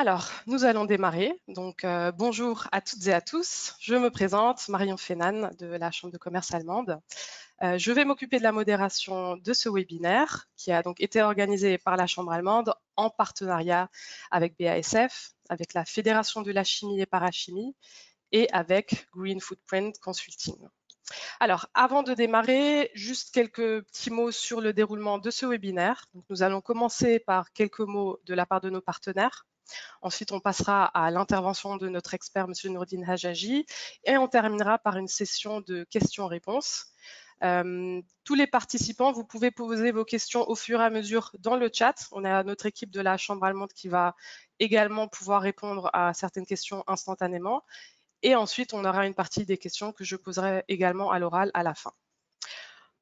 Alors, nous allons démarrer. Donc, bonjour à toutes et à tous. Je me présente, Marion Fénan de la Chambre de commerce allemande. Je vais m'occuper de la modération de ce webinaire qui a donc été organisé par la Chambre allemande en partenariat avec BASF, avec la Fédération de la chimie et parachimie et avec Green Footprint Consulting. Alors, avant de démarrer, juste quelques petits mots sur le déroulement de ce webinaire. Donc, nous allons commencer par quelques mots de la part de nos partenaires. Ensuite, on passera à l'intervention de notre expert, M. Nourdine Hajaji, et on terminera par une session de questions-réponses. Tous les participants, vous pouvez poser vos questions au fur et à mesure dans le chat. On a notre équipe de la Chambre allemande qui va également pouvoir répondre à certaines questions instantanément. Et ensuite, on aura une partie des questions que je poserai également à l'oral à la fin.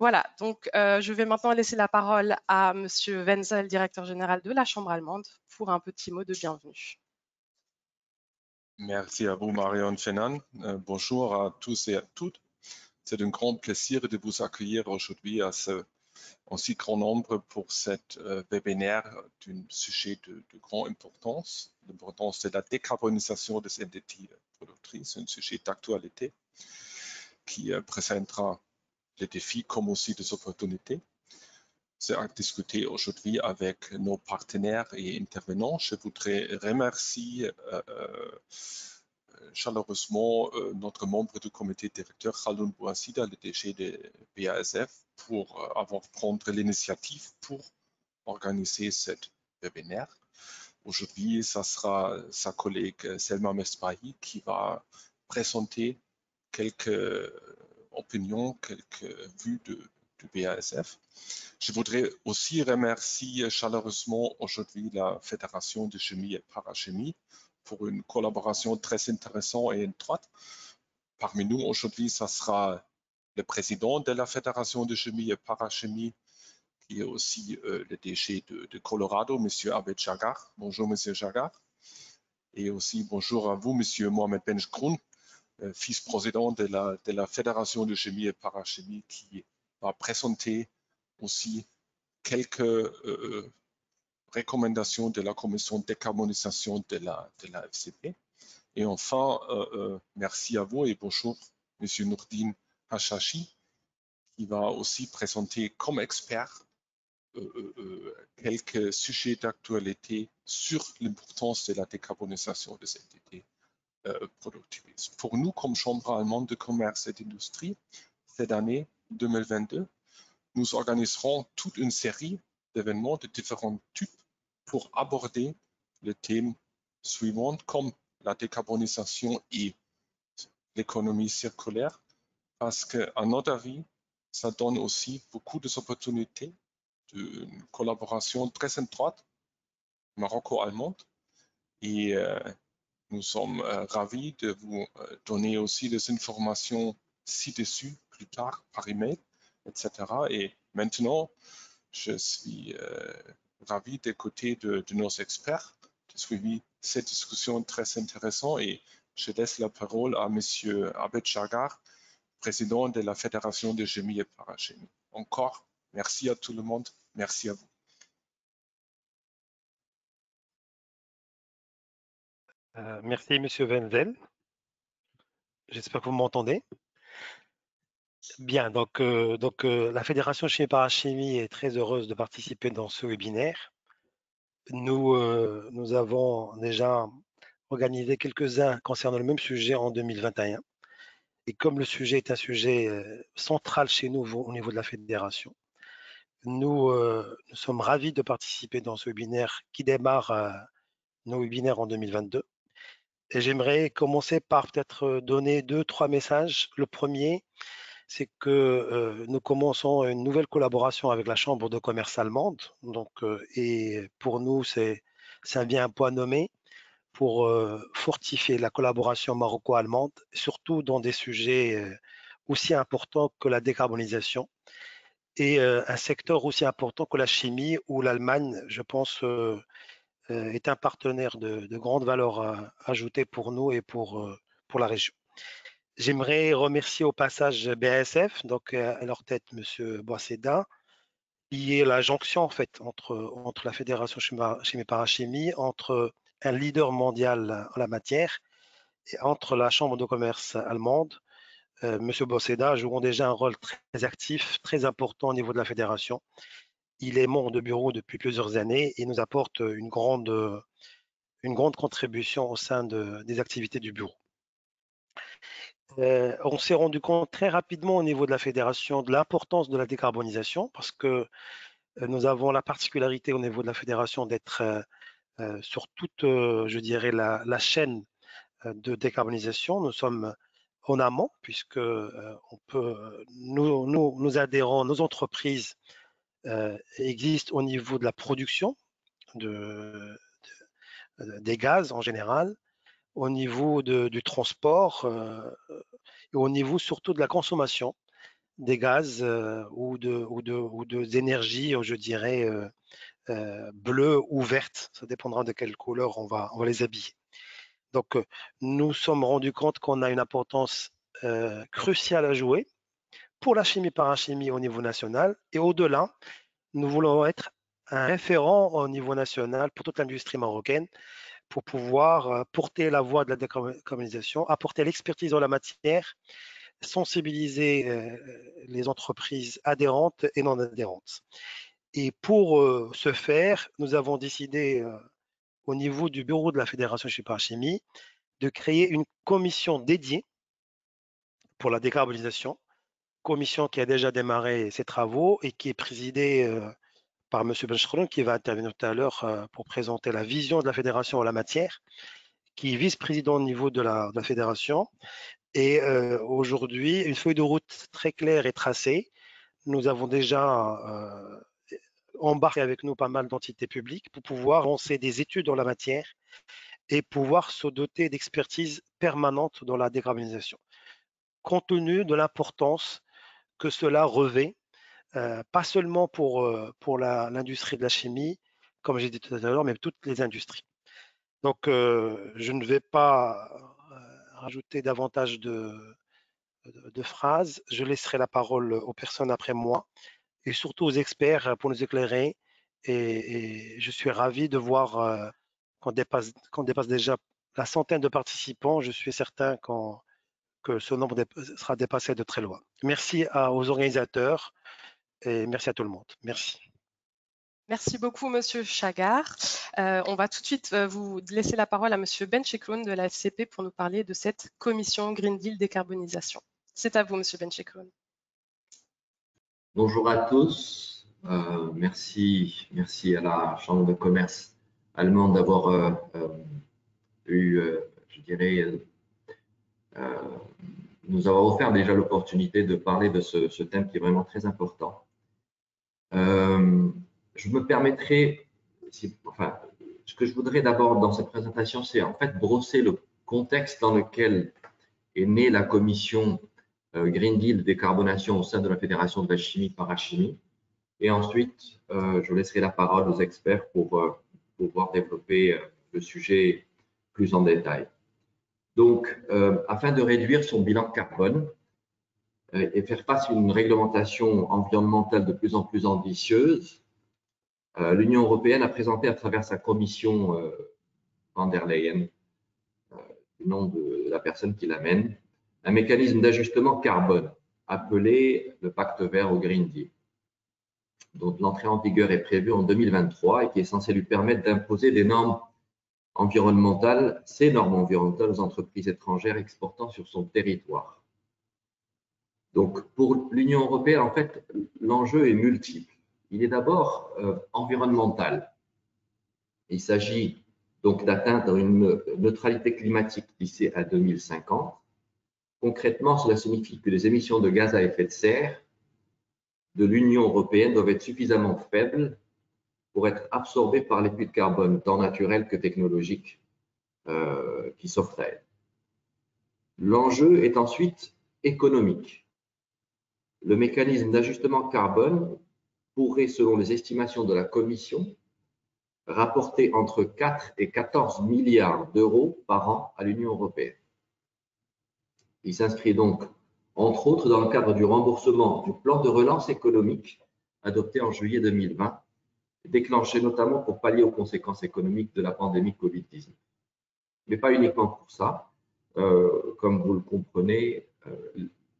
Voilà, donc je vais maintenant laisser la parole à M. Wenzel, directeur général de la Chambre allemande, pour un petit mot de bienvenue. Merci à vous, Marion Fénan. Bonjour à tous et à toutes. C'est un grand plaisir de vous accueillir aujourd'hui en si grand nombre pour cet webinaire d'un sujet de grande importance, l'importance de la décarbonisation des entités productrices, un sujet d'actualité qui présentera les défis comme aussi des opportunités. C'est à discuter aujourd'hui avec nos partenaires et intervenants. Je voudrais remercier chaleureusement notre membre du comité directeur, Khaldoun Bouassida, le DG de BASF, pour avoir pris l'initiative pour organiser cet webinaire. Aujourd'hui, ça sera sa collègue Selma Mesbahi qui va présenter quelques opinions, quelques vues de BASF. Je voudrais aussi remercier chaleureusement aujourd'hui la Fédération de chimie et parachimie pour une collaboration très intéressante et étroite. Parmi nous aujourd'hui, ça sera le président de la Fédération de chimie et parachimie, qui est aussi le DG de Colorado, M. Abed Jagar. Bonjour, M. Jagar. Et aussi bonjour à vous, M. Mohamed Benjkroun, vice-président de la Fédération de chimie et parachimie, qui va présenter aussi quelques recommandations de la Commission de décarbonisation de la FCP. Et enfin, merci à vous et bonjour, M. Nourdine Hajaji, qui va aussi présenter comme expert quelques sujets d'actualité sur l'importance de la décarbonisation des entités productives. Pour nous, comme Chambre allemande de commerce et d'industrie, cette année 2022, nous organiserons toute une série d'événements de différents types pour aborder le thème suivant comme la décarbonisation et l'économie circulaire, parce qu'à notre avis, ça donne aussi beaucoup d'opportunités d'une collaboration très étroite maroco-allemande et nous sommes ravis de vous donner aussi des informations ci-dessus plus tard par email, etc. Et maintenant, je suis ravi d'écouter de nos experts, de suivre cette discussion très intéressante et je laisse la parole à M. Abed Jagar, président de la Fédération de chimie et parachimie. Encore, merci à tout le monde, merci à vous. Merci, M. Wenzel. J'espère que vous m'entendez. Bien, donc la Fédération chimie et parachimie est très heureuse de participer dans ce webinaire. Nous avons déjà organisé quelques-uns concernant le même sujet en 2021. Et comme le sujet est un sujet central chez nous au niveau de la Fédération, nous sommes ravis de participer dans ce webinaire qui démarre nos webinaires en 2022. Et j'aimerais commencer par peut-être donner 2-3 messages. Le premier, c'est que nous commençons une nouvelle collaboration avec la Chambre de commerce allemande. Donc, et pour nous, c'est bien un point nommé pour fortifier la collaboration maroco-allemande, surtout dans des sujets aussi importants que la décarbonisation et un secteur aussi important que la chimie, où l'Allemagne, je pense, est un partenaire de grande valeur ajoutée pour nous et pour la région. J'aimerais remercier au passage BASF, donc à leur tête M. Bouassida, qui est la jonction en fait entre la Fédération chimie parachimie, entre un leader mondial en la matière. Et entre la Chambre de commerce allemande, M. Boseda jouant déjà un rôle très actif, très important au niveau de la fédération. Il est membre de bureau depuis plusieurs années et nous apporte une grande contribution au sein des activités du bureau. On s'est rendu compte très rapidement au niveau de la fédération de l'importance de la décarbonisation parce que nous avons la particularité au niveau de la fédération d'être sur toute, je dirais, la chaîne de décarbonisation. Nous sommes en amont puisque on peut, nous adhérents, nos entreprises existent au niveau de la production des gaz en général, au niveau du transport et au niveau surtout de la consommation des gaz ou d'énergie, je dirais, bleues ou vertes. Ça dépendra de quelle couleur on va les habiller. Donc, nous sommes rendus compte qu'on a une importance cruciale à jouer pour la chimie parachimie au niveau national et au-delà, nous voulons être un référent au niveau national pour toute l'industrie marocaine pour pouvoir porter la voix de la décarbonisation, apporter l'expertise en la matière, sensibiliser les entreprises adhérentes et non adhérentes. Et pour ce faire, nous avons décidé au niveau du bureau de la Fédération Chimie Parachimie de créer une commission dédiée pour la décarbonisation, commission qui a déjà démarré ses travaux et qui est présidée par M. Benchroun, qui va intervenir tout à l'heure pour présenter la vision de la fédération en la matière, qui est vice-président au niveau de la fédération. Et aujourd'hui, une feuille de route très claire est tracée. Nous avons déjà embarqué avec nous pas mal d'entités publiques pour pouvoir lancer des études dans la matière et pouvoir se doter d'expertise permanente dans la décarbonisation, compte tenu de l'importance que cela revêt, pas seulement pour l'industrie de la chimie, comme j'ai dit tout à l'heure, mais toutes les industries. Donc, je ne vais pas rajouter davantage de phrases. Je laisserai la parole aux personnes après moi et surtout aux experts pour nous éclairer. Et je suis ravi de voir qu'on dépasse déjà la centaine de participants. Je suis certain que ce nombre sera dépassé de très loin. Merci aux organisateurs et merci à tout le monde. Merci. Merci beaucoup, Monsieur Chagar. On va tout de suite vous laisser la parole à Monsieur Benchekloun de la FCP pour nous parler de cette commission Green Deal décarbonisation. C'est à vous, Monsieur Benchekloun. Bonjour à tous. Merci à la Chambre de commerce allemande d'avoir je dirais, nous avoir offert déjà l'opportunité de parler de ce thème qui est vraiment très important. Je me permettrai, ce que je voudrais d'abord dans cette présentation, c'est en fait brosser le contexte dans lequel est née la commission Green Deal décarbonation au sein de la Fédération de la chimie parachimie. Et ensuite, je laisserai la parole aux experts pour pouvoir développer le sujet plus en détail. Donc, afin de réduire son bilan carbone et faire face à une réglementation environnementale de plus en plus ambitieuse, l'Union européenne a présenté à travers sa commission van der Leyen, du nom de la personne qui l'amène, un mécanisme d'ajustement carbone appelé le Pacte vert au Green Deal, dont l'entrée en vigueur est prévue en 2023 et qui est censé lui permettre d'imposer des normes environnementales, ces normes environnementales aux entreprises étrangères exportant sur son territoire. Donc, pour l'Union européenne, en fait, l'enjeu est multiple. Il est d'abord environnemental. Il s'agit donc d'atteindre une neutralité climatique d'ici à 2050. Concrètement, cela signifie que les émissions de gaz à effet de serre de l'Union européenne doivent être suffisamment faibles pour être absorbées par les puits de carbone, tant naturels que technologiques, qui s'offrent à elles. L'enjeu est ensuite économique. Le mécanisme d'ajustement carbone pourrait, selon les estimations de la Commission, rapporter entre 4 et 14 milliards d'euros par an à l'Union européenne. Il s'inscrit donc, entre autres, dans le cadre du remboursement du plan de relance économique adopté en juillet 2020 déclenchée notamment pour pallier aux conséquences économiques de la pandémie Covid-19. Mais pas uniquement pour ça. Comme vous le comprenez,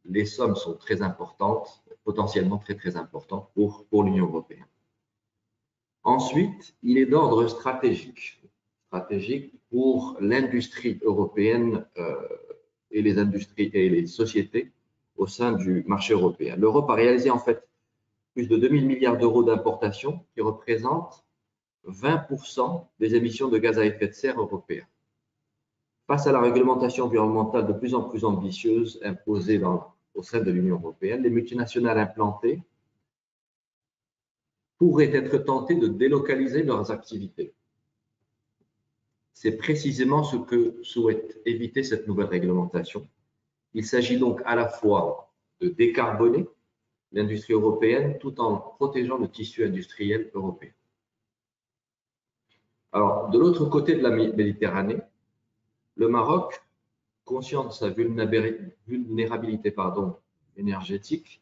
les sommes sont très importantes, potentiellement très importantes pour l'Union européenne. Ensuite, il est d'ordre stratégique pour l'industrie européenne et les industries et les sociétés au sein du marché européen. L'Europe a réalisé en fait plus de 2000 milliards d'euros d'importations qui représentent 20% des émissions de gaz à effet de serre européens. Face à la réglementation environnementale de plus en plus ambitieuse imposée au sein de l'Union européenne, les multinationales implantées pourraient être tentées de délocaliser leurs activités. C'est précisément ce que souhaite éviter cette nouvelle réglementation. Il s'agit donc à la fois de décarboner l'industrie européenne tout en protégeant le tissu industriel européen. Alors, de l'autre côté de la Méditerranée, le Maroc, conscient de sa vulnérabilité énergétique,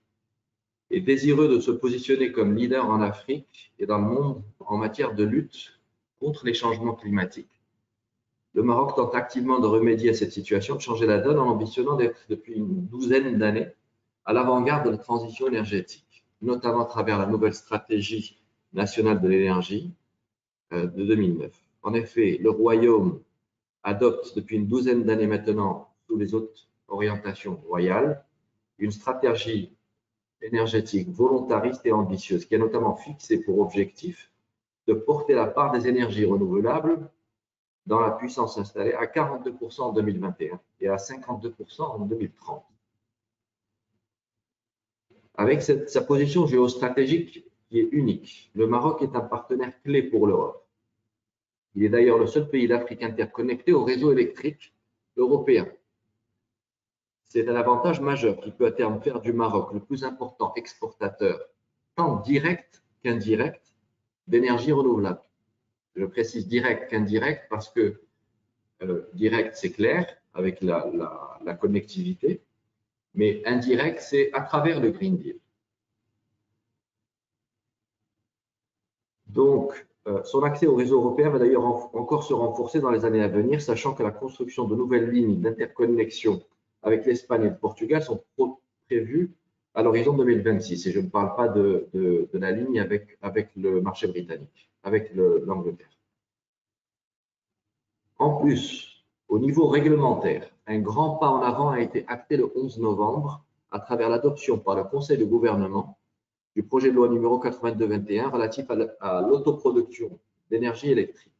est désireux de se positionner comme leader en Afrique et dans le monde en matière de lutte contre les changements climatiques. Le Maroc tente activement de remédier à cette situation, de changer la donne en ambitionnant d'être depuis une douzaine d'années à l'avant-garde de la transition énergétique, notamment à travers la nouvelle stratégie nationale de l'énergie de 2009. En effet, le Royaume adopte depuis une douzaine d'années maintenant, sous les hautes orientations royales, une stratégie énergétique volontariste et ambitieuse qui a notamment fixé pour objectif de porter la part des énergies renouvelables dans la puissance installée à 42% en 2021 et à 52% en 2030. Avec sa position géostratégique qui est unique, le Maroc est un partenaire clé pour l'Europe. Il est d'ailleurs le seul pays d'Afrique interconnecté au réseau électrique européen. C'est un avantage majeur qui peut à terme faire du Maroc le plus important exportateur, tant direct qu'indirect, d'énergie renouvelable. Je précise direct qu'indirect parce que direct, c'est clair, avec la connectivité, mais indirect, c'est à travers le Green Deal. Donc, son accès au réseau européen va d'ailleurs encore se renforcer dans les années à venir, sachant que la construction de nouvelles lignes d'interconnexion avec l'Espagne et le Portugal sont prévues à l'horizon 2026. Et je ne parle pas de la ligne avec le marché britannique, avec l'Angleterre. En plus, au niveau réglementaire, un grand pas en avant a été acté le 11 novembre à travers l'adoption par le Conseil de gouvernement du projet de loi numéro 82-21 relatif à l'autoproduction d'énergie électrique.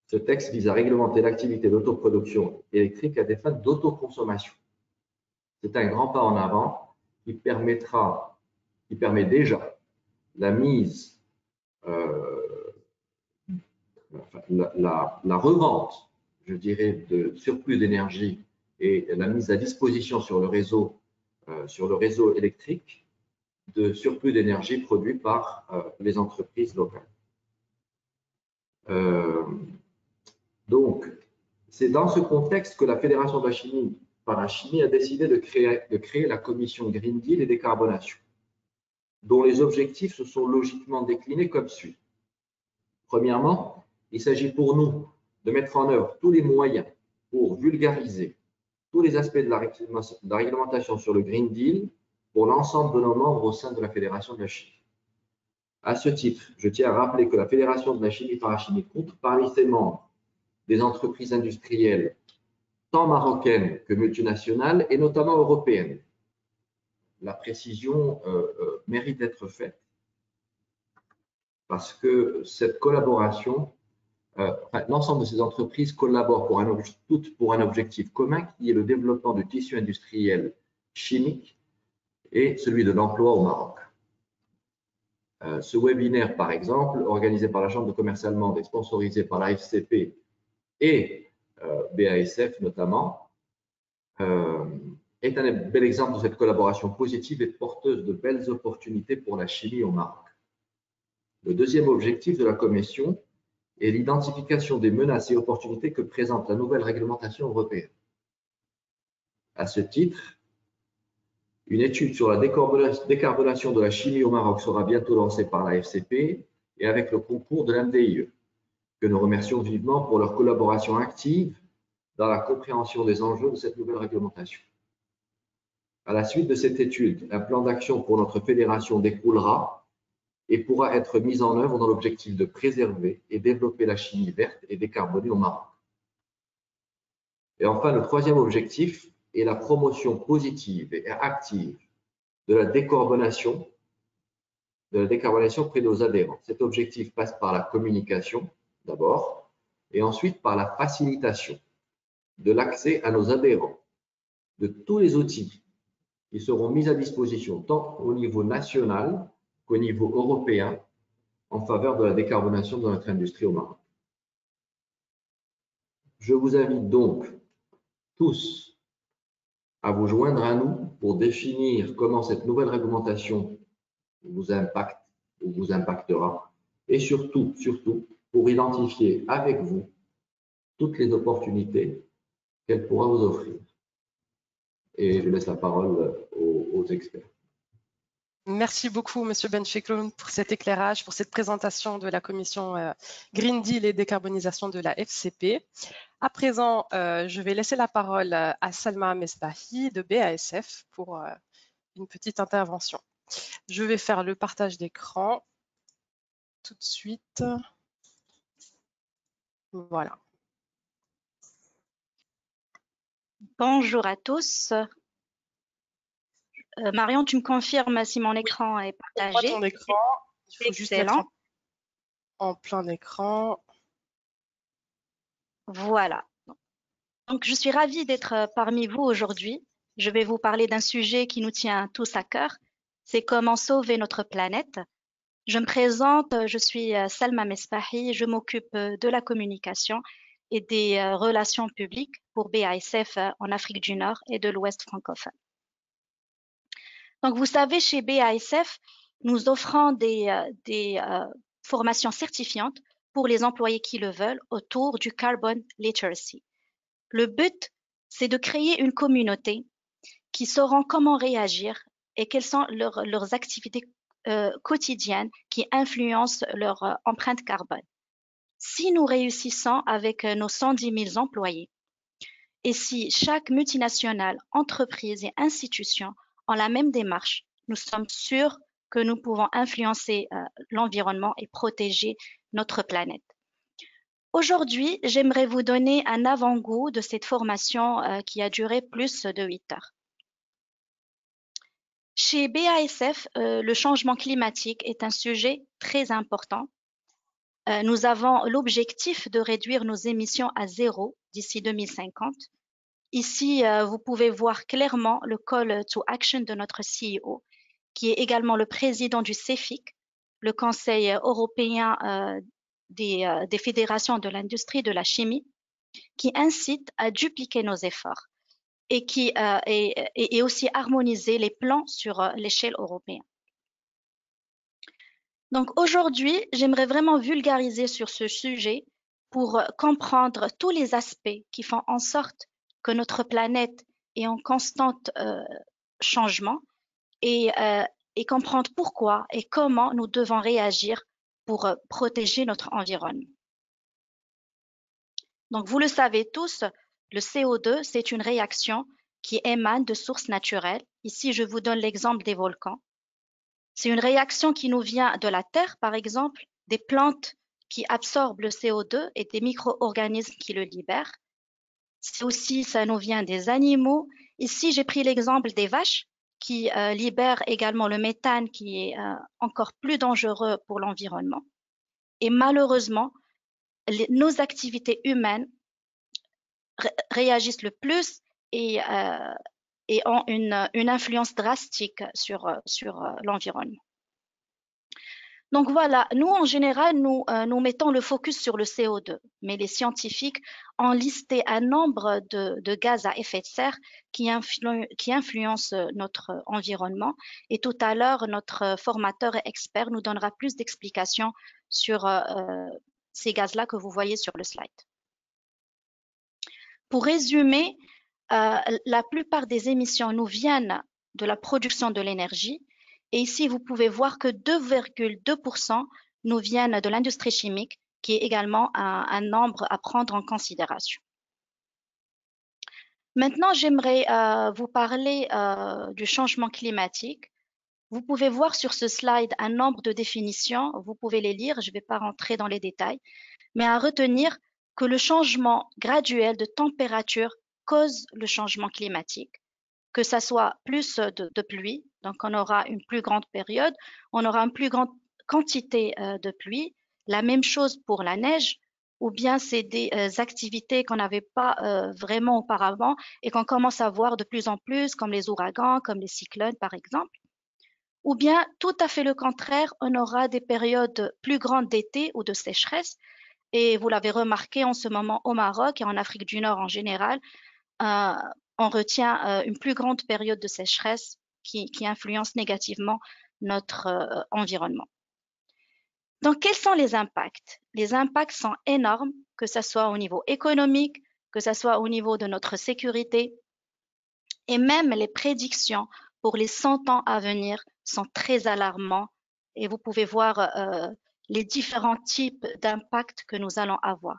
Ce texte vise à réglementer l'activité d'autoproduction électrique à des fins d'autoconsommation. C'est un grand pas en avant qui permet déjà la mise, la revente, je dirais, de surplus d'énergie et la mise à disposition sur le réseau électrique de surplus d'énergie produit par les entreprises locales. Donc, c'est dans ce contexte que la Fédération de la chimie parachimie a décidé de créer la commission Green Deal et décarbonation, dont les objectifs se sont logiquement déclinés comme suit. Premièrement, il s'agit pour nous de mettre en œuvre tous les moyens pour vulgariser tous les aspects de la réglementation sur le Green Deal pour l'ensemble de nos membres au sein de la Fédération de la chimie. À ce titre, je tiens à rappeler que la Fédération de la chimie parachimie compte parmi ses membres des entreprises industrielles tant marocaines que multinationales et notamment européennes. La précision mérite d'être faite parce que cette collaboration, l'ensemble de ces entreprises collaborent toutes pour un objectif commun qui est le développement du tissu industriel chimique et celui de l'emploi au Maroc. Ce webinaire, par exemple, organisé par la Chambre de commerce allemande et sponsorisé par la FCP et BASF notamment, est un bel exemple de cette collaboration positive et porteuse de belles opportunités pour la chimie au Maroc. Le deuxième objectif de la commission est l'identification des menaces et opportunités que présente la nouvelle réglementation européenne. À ce titre, une étude sur la décarbonation de la chimie au Maroc sera bientôt lancée par la FCP et avec le concours de l'MDIE, que nous remercions vivement pour leur collaboration active dans la compréhension des enjeux de cette nouvelle réglementation. À la suite de cette étude, un plan d'action pour notre fédération découlera et pourra être mis en œuvre dans l'objectif de préserver et développer la chimie verte et décarbonée au Maroc. Et enfin, le troisième objectif est la promotion positive et active de la décarbonation auprès de nos adhérents. Cet objectif passe par la communication d'abord et ensuite par la facilitation de l'accès à nos adhérents de tous les outils qui seront mis à disposition tant au niveau national qu'au niveau européen en faveur de la décarbonation de notre industrie au Maroc. Je vous invite donc tous à vous joindre à nous pour définir comment cette nouvelle réglementation vous impacte ou vous impactera et surtout pour identifier avec vous toutes les opportunités qu'elle pourra vous offrir. Et je laisse la parole aux experts. Merci beaucoup, Monsieur Benchikloun, pour cet éclairage, pour cette présentation de la commission Green Deal et décarbonisation de la FCP. À présent, je vais laisser la parole à Salma Mesbahi de BASF pour une petite intervention. Je vais faire le partage d'écran tout de suite. Voilà. Bonjour à tous. Marion, tu me confirmes si mon écran est partagé? Ton écran, il faut juste mettre en plein écran. Voilà. Donc, je suis ravie d'être parmi vous aujourd'hui. Je vais vous parler d'un sujet qui nous tient tous à cœur. C'est comment sauver notre planète. Je me présente, je suis Salma Mesbahi, je m'occupe de la communication et des relations publiques pour BASF en Afrique du Nord et de l'Ouest francophone. Donc, vous savez, chez BASF, nous offrons des formations certifiantes pour les employés qui le veulent autour du Carbon Literacy. Le but, c'est de créer une communauté qui sauront comment réagir et quelles sont leurs activités quotidiennes qui influencent leur empreinte carbone. Si nous réussissons avec nos 110 000 employés et si chaque multinationale, entreprise et institution ont la même démarche, nous sommes sûrs que nous pouvons influencer l'environnement et protéger notre planète. Aujourd'hui, j'aimerais vous donner un avant-goût de cette formation qui a duré plus de 8 heures. Chez BASF, le changement climatique est un sujet très important. Nous avons l'objectif de réduire nos émissions à zéro d'ici 2050. Ici, vous pouvez voir clairement le call to action de notre CEO, qui est également le président du CEFIC, le Conseil européen des fédérations de l'industrie de la chimie, qui incite à dupliquer nos efforts et qui est aussi harmoniser les plans sur l'échelle européenne. Donc aujourd'hui, j'aimerais vraiment vulgariser sur ce sujet pour comprendre tous les aspects qui font en sorte que notre planète est en constant changement et comprendre pourquoi et comment nous devons réagir pour protéger notre environnement. Donc, vous le savez tous, le CO2, c'est une réaction qui émane de sources naturelles. Ici, je vous donne l'exemple des volcans. C'est une réaction qui nous vient de la Terre, par exemple, des plantes qui absorbent le CO2 et des micro-organismes qui le libèrent. C'est aussi, ça nous vient des animaux. Ici, j'ai pris l'exemple des vaches qui libèrent également le méthane qui est encore plus dangereux pour l'environnement. Et malheureusement, nos activités humaines réagissent le plus et ont une influence drastique sur l'environnement. Donc voilà, nous en général, nous mettons le focus sur le CO2, mais les scientifiques ont listé un nombre de gaz à effet de serre qui influencent notre environnement. Et tout à l'heure, notre formateur et expert nous donnera plus d'explications sur ces gaz-là que vous voyez sur le slide. Pour résumer, la plupart des émissions nous viennent de la production de l'énergie. Et ici, vous pouvez voir que 2,2% nous viennent de l'industrie chimique, qui est également un nombre à prendre en considération. Maintenant, j'aimerais vous parler du changement climatique. Vous pouvez voir sur ce slide un nombre de définitions, vous pouvez les lire, je ne vais pas rentrer dans les détails, mais à retenir que le changement graduel de température cause le changement climatique, que ça soit plus de pluie, donc on aura une plus grande période, on aura une plus grande quantité de pluie, la même chose pour la neige, ou bien c'est des activités qu'on n'avait pas vraiment auparavant et qu'on commence à voir de plus en plus, comme les ouragans, comme les cyclones par exemple. Ou bien tout à fait le contraire, on aura des périodes plus grandes d'été ou de sécheresse. Et vous l'avez remarqué en ce moment au Maroc et en Afrique du Nord en général, on retient une plus grande période de sécheresse qui influence négativement notre environnement. Donc, quels sont les impacts? Les impacts sont énormes, que ce soit au niveau économique, que ce soit au niveau de notre sécurité, et même les prédictions pour les 100 ans à venir sont très alarmants. Et vous pouvez voir les différents types d'impacts que nous allons avoir.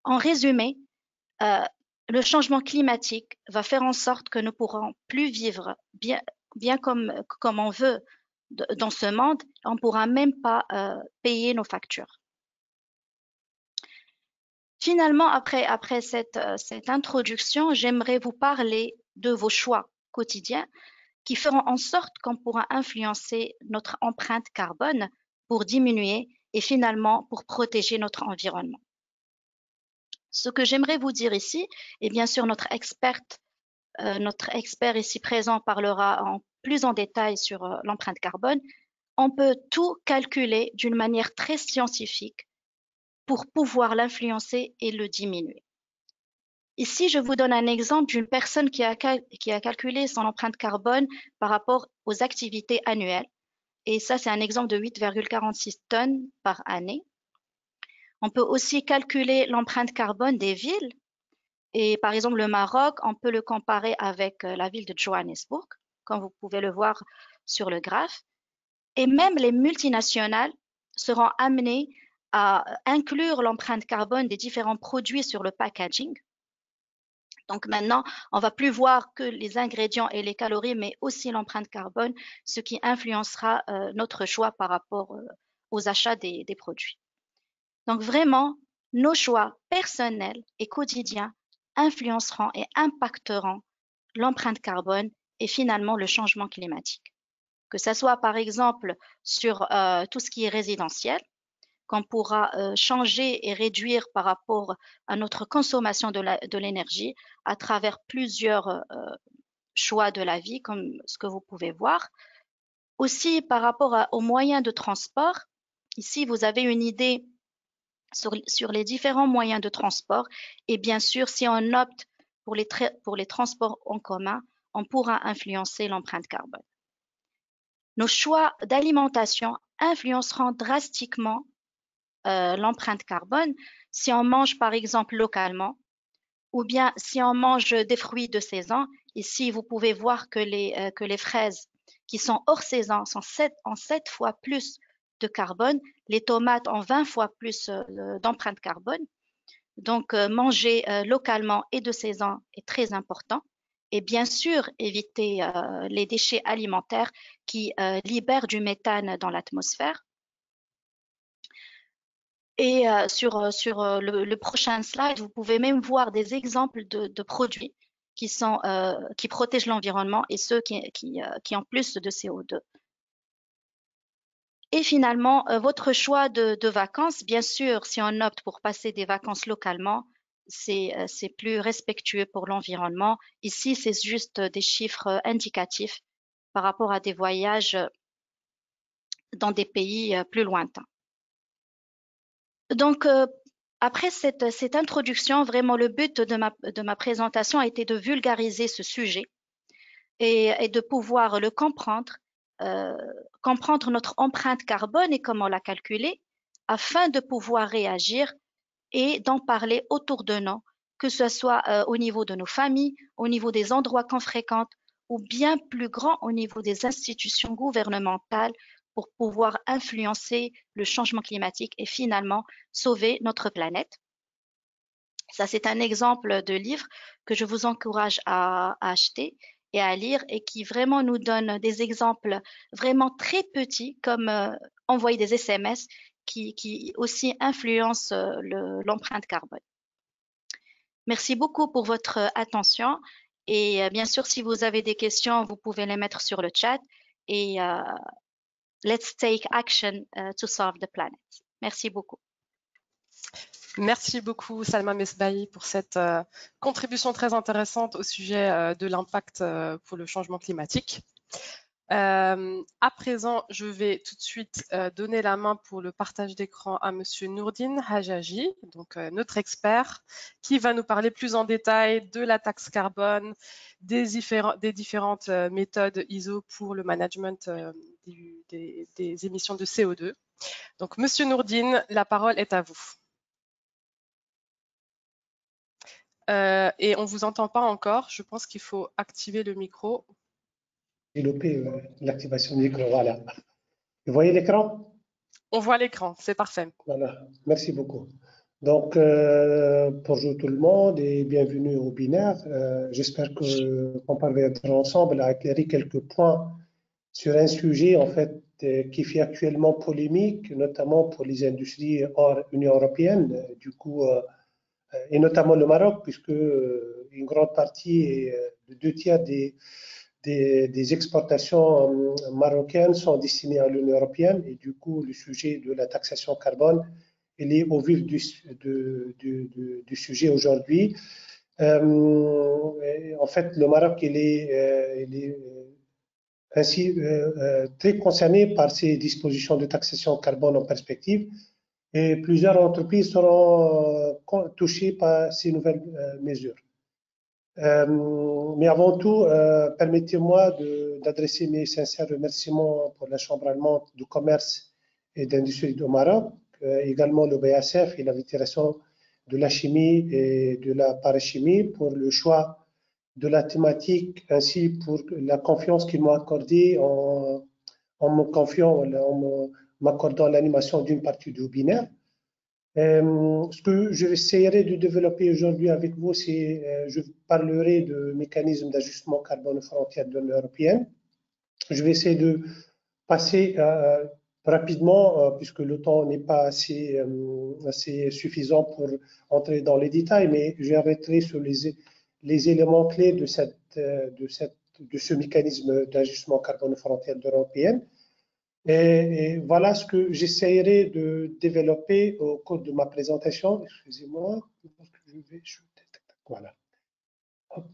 En résumé, le changement climatique va faire en sorte que nous ne pourrons plus vivre bien comme on veut dans ce monde. On ne pourra même pas payer nos factures. Finalement, après cette introduction, j'aimerais vous parler de vos choix quotidiens qui feront en sorte qu'on pourra influencer notre empreinte carbone pour diminuer et finalement pour protéger notre environnement. Ce que j'aimerais vous dire ici, et bien sûr notre expert ici présent parlera plus en détail sur l'empreinte carbone, on peut tout calculer d'une manière très scientifique pour pouvoir l'influencer et le diminuer. Ici, je vous donne un exemple d'une personne qui a calculé son empreinte carbone par rapport aux activités annuelles. Et ça, c'est un exemple de 8,46 tonnes par année. On peut aussi calculer l'empreinte carbone des villes. Et par exemple, le Maroc, on peut le comparer avec la ville de Johannesburg, comme vous pouvez le voir sur le graphe. Et même les multinationales seront amenées à inclure l'empreinte carbone des différents produits sur le packaging. Donc maintenant, on ne va plus voir que les ingrédients et les calories, mais aussi l'empreinte carbone, ce qui influencera notre choix par rapport aux achats des produits. Donc vraiment, nos choix personnels et quotidiens influenceront et impacteront l'empreinte carbone et finalement le changement climatique. Que ce soit par exemple sur tout ce qui est résidentiel, qu'on pourra changer et réduire par rapport à notre consommation de l'énergie à travers plusieurs choix de la vie, comme ce que vous pouvez voir. Aussi par rapport aux moyens de transport, ici vous avez une idée sur les différents moyens de transport et bien sûr si on opte pour les transports en commun, on pourra influencer l'empreinte carbone. Nos choix d'alimentation influenceront drastiquement l'empreinte carbone si on mange par exemple localement ou bien si on mange des fruits de saison. Ici, vous pouvez voir que les fraises qui sont hors saison ont 7 fois plus de carbone, les tomates ont 20 fois plus d'empreinte carbone. Donc, manger localement et de saison est très important. Et bien sûr, éviter les déchets alimentaires qui libèrent du méthane dans l'atmosphère. Et sur le prochain slide, vous pouvez même voir des exemples de produits qui protègent l'environnement et ceux qui ont plus de CO2. Et finalement, votre choix de vacances, bien sûr, si on opte pour passer des vacances localement, c'est plus respectueux pour l'environnement. Ici, c'est juste des chiffres indicatifs par rapport à des voyages dans des pays plus lointains. Donc, après cette introduction, vraiment le but de ma présentation a été de vulgariser ce sujet et de pouvoir le comprendre, comprendre notre empreinte carbone et comment la calculer, afin de pouvoir réagir et d'en parler autour de nous, que ce soit au niveau de nos familles, au niveau des endroits qu'on fréquente, ou bien plus grand au niveau des institutions gouvernementales pour pouvoir influencer le changement climatique et finalement sauver notre planète. Ça, c'est un exemple de livre que je vous encourage à acheter et à lire et qui vraiment nous donne des exemples vraiment très petits comme envoyer des SMS qui aussi influencent l'empreinte carbone. Merci beaucoup pour votre attention et bien sûr, si vous avez des questions, vous pouvez les mettre sur le chat et let's take action to solve the planet. Merci beaucoup. Merci beaucoup Salma Mesbahi pour cette contribution très intéressante au sujet de l'impact pour le changement climatique. À présent, je vais tout de suite donner la main pour le partage d'écran à Monsieur Nourdine Hajaji, donc notre expert, qui va nous parler plus en détail de la taxe carbone, des différentes méthodes ISO pour le management des émissions de CO2. Donc, Monsieur Nourdine, la parole est à vous. Et on ne vous entend pas encore. Je pense qu'il faut activer le micro. Développer l'activation du micro, voilà. Vous voyez l'écran? On voit l'écran, c'est parfait. Voilà, merci beaucoup. Donc, bonjour tout le monde et bienvenue au Binaire. J'espère qu'on parviendra ensemble à éclairer quelques points sur un sujet en fait qui fait actuellement polémique, notamment pour les industries hors Union européenne, du coup, et notamment le Maroc, puisque une grande partie, de 2/3 des exportations marocaines sont destinées à l'Union européenne et du coup, le sujet de la taxation carbone est lié au vif du sujet aujourd'hui. En fait, le Maroc, il est ainsi très concerné par ces dispositions de taxation carbone en perspective et plusieurs entreprises seront touchées par ces nouvelles mesures. Mais avant tout, permettez-moi d'adresser mes sincères remerciements pour la Chambre allemande du commerce et d'industrie du Maroc, également le BASF et la Fédération de la chimie et de la parachimie pour le choix de la thématique ainsi pour la confiance qu'ils m'ont accordée en m'accordant l'animation d'une partie du webinaire. Ce que j'essaierai de développer aujourd'hui avec vous, c'est je parlerai de mécanisme d'ajustement carbone aux frontières de l'Union européenne. Je vais essayer de passer rapidement, puisque le temps n'est pas assez suffisant pour entrer dans les détails, mais j'arrêterai sur les éléments clés de ce mécanisme d'ajustement carbone aux frontières de l'Union européenne. Et voilà ce que j'essaierai de développer au cours de ma présentation. Excusez-moi, voilà. Hop.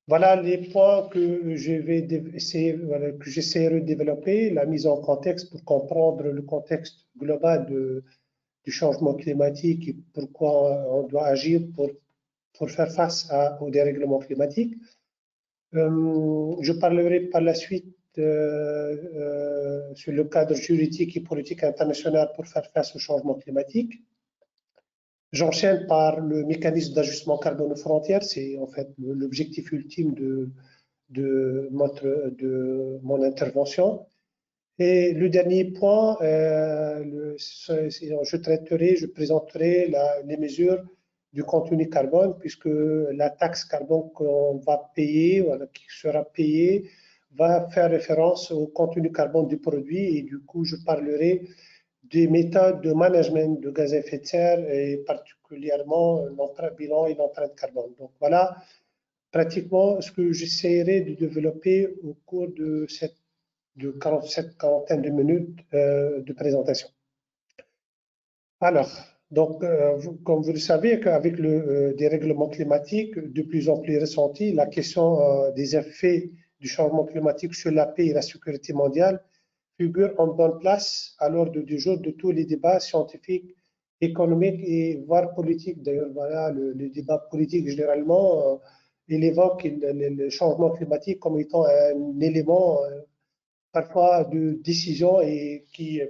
Voilà les points que j'essaierai de développer, la mise en contexte pour comprendre le contexte global du changement climatique et pourquoi on doit agir pour faire face au dérèglement climatique. Je parlerai par la suite sur le cadre juridique et politique international pour faire face au changement climatique. J'enchaîne par le mécanisme d'ajustement carbone aux frontières. C'est en fait l'objectif ultime de mon intervention. Et le dernier point, je présenterai les mesures du contenu carbone, puisque la taxe carbone qu'on va payer, qui sera payée, va faire référence au contenu carbone du produit et du coup, je parlerai des méthodes de management de gaz à effet de serre et particulièrement bilan et l'empreinte carbone. Donc voilà pratiquement ce que j'essaierai de développer au cours de cette quarantaine de minutes de présentation. Alors, donc, comme vous le savez, avec le dérèglement climatique de plus en plus ressenti, la question des effets du changement climatique sur la paix et la sécurité mondiale figure en bonne place à l'ordre du jour de tous les débats scientifiques, économiques et voire politiques. D'ailleurs, voilà, le débat politique généralement, il évoque le changement climatique comme étant un élément parfois de décision et qui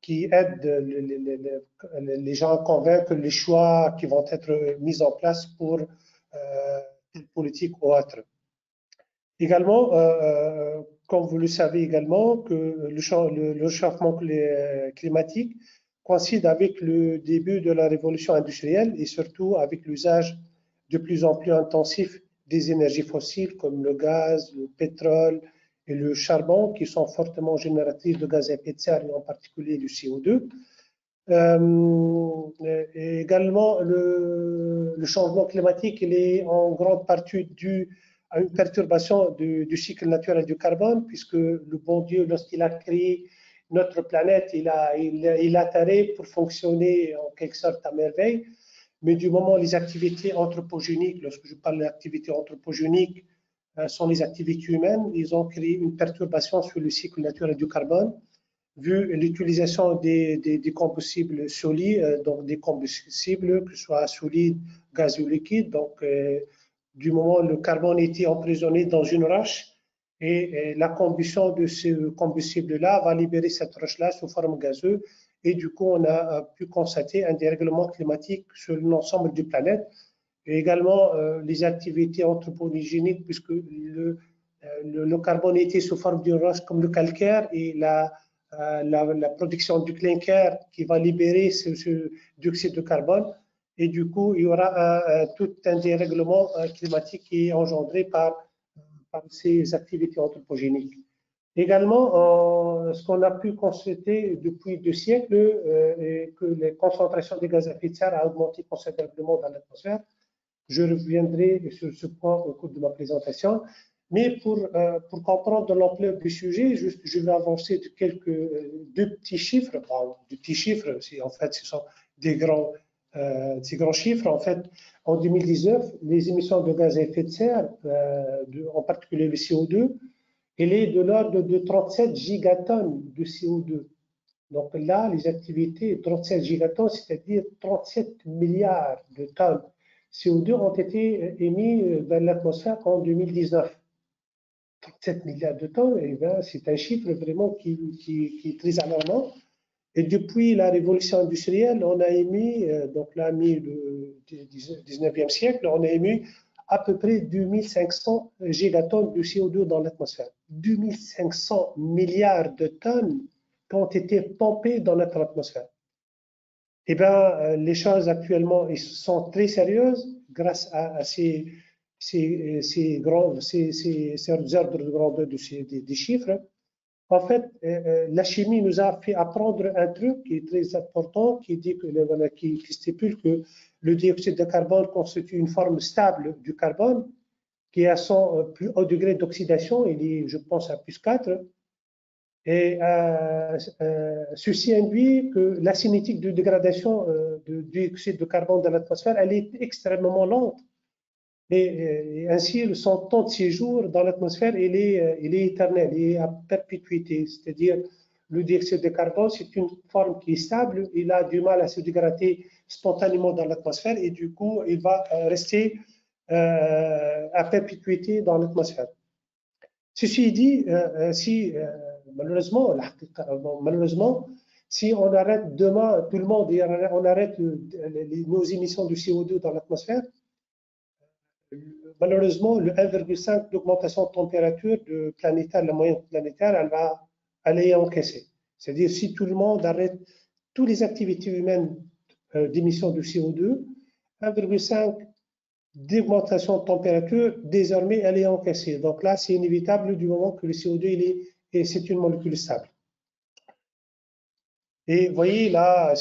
aide les gens à convaincre les choix qui vont être mis en place pour une politique ou autre. Également, comme vous le savez également, que le réchauffement climatique coïncide avec le début de la révolution industrielle et surtout avec l'usage de plus en plus intensif des énergies fossiles comme le gaz, le pétrole et le charbon qui sont fortement génératrices de gaz à effet de serre et en particulier du CO2. Et également, le changement climatique il est en grande partie dû à une perturbation du cycle naturel du carbone, puisque le bon Dieu, lorsqu'il a créé notre planète, il a taré pour fonctionner en quelque sorte à merveille. Mais du moment où les activités anthropogéniques, lorsque je parle d'activités anthropogéniques, sont les activités humaines, ils ont créé une perturbation sur le cycle naturel du carbone, vu l'utilisation des combustibles solides, donc des combustibles, que ce soit solides, gaz ou liquide. Donc, du moment où le carbone était emprisonné dans une roche, et la combustion de ce combustible-là va libérer cette roche-là sous forme gazeuse. Et du coup, on a pu constater un dérèglement climatique sur l'ensemble du planète. Et également, les activités anthropogéniques, puisque le carbone était sous forme d'une roche comme le calcaire et la production du clinker qui va libérer ce dioxyde de carbone. Et du coup, il y aura tout un dérèglement climatique qui est engendré par ces activités anthropogéniques. Également, ce qu'on a pu constater depuis 2 siècles est que les concentrations de gaz à effet de serre a augmenté considérablement dans l'atmosphère. Je reviendrai sur ce point au cours de ma présentation. Mais pour comprendre l'ampleur du sujet, je vais avancer de deux petits chiffres. Bon, de petits chiffres, en fait, ce sont des grands chiffres. En fait, en 2019, les émissions de gaz à effet de serre, en particulier le CO2, il est de l'ordre de 37 gigatonnes de CO2. Donc là, les activités, 37 gigatonnes, c'est-à-dire 37 milliards de tonnes CO2 ont été émis dans l'atmosphère en 2019. 37 milliards de tonnes, et ben, c'est un chiffre vraiment qui est très alarmant. Et depuis la révolution industrielle, on a émis, donc là, le 19e siècle, on a émis à peu près 2500 gigatonnes de CO2 dans l'atmosphère. 2500 milliards de tonnes qui ont été pompées dans notre atmosphère. Eh bien, les choses actuellement sont très sérieuses grâce à ces ordres de grandeur des chiffres. En fait, la chimie nous a fait apprendre un truc qui est très important, qui stipule que le dioxyde de carbone constitue une forme stable du carbone, qui est à son plus haut degré d'oxydation, il est, je pense, à plus 4. Et ceci induit que la cinétique de dégradation du dioxyde de carbone dans l'atmosphère, elle est extrêmement lente. Et ainsi, son temps de séjour dans l'atmosphère, il est éternel, il est à perpétuité. C'est-à-dire, le dioxyde de carbone, c'est une forme qui est stable, il a du mal à se dégrader spontanément dans l'atmosphère et du coup, il va rester à perpétuité dans l'atmosphère. Ceci dit, malheureusement, si on arrête demain, tout le monde, on arrête nos émissions de CO2 dans l'atmosphère, malheureusement, le 1,5 d'augmentation de température planétaire, la moyenne planétaire, elle est encaissée. C'est-à-dire, si tout le monde arrête toutes les activités humaines d'émission de CO2, 1,5 d'augmentation de température, désormais, elle est encaissée. Donc là, c'est inévitable du moment que le CO2, c'est une molécule stable. Et vous voyez là,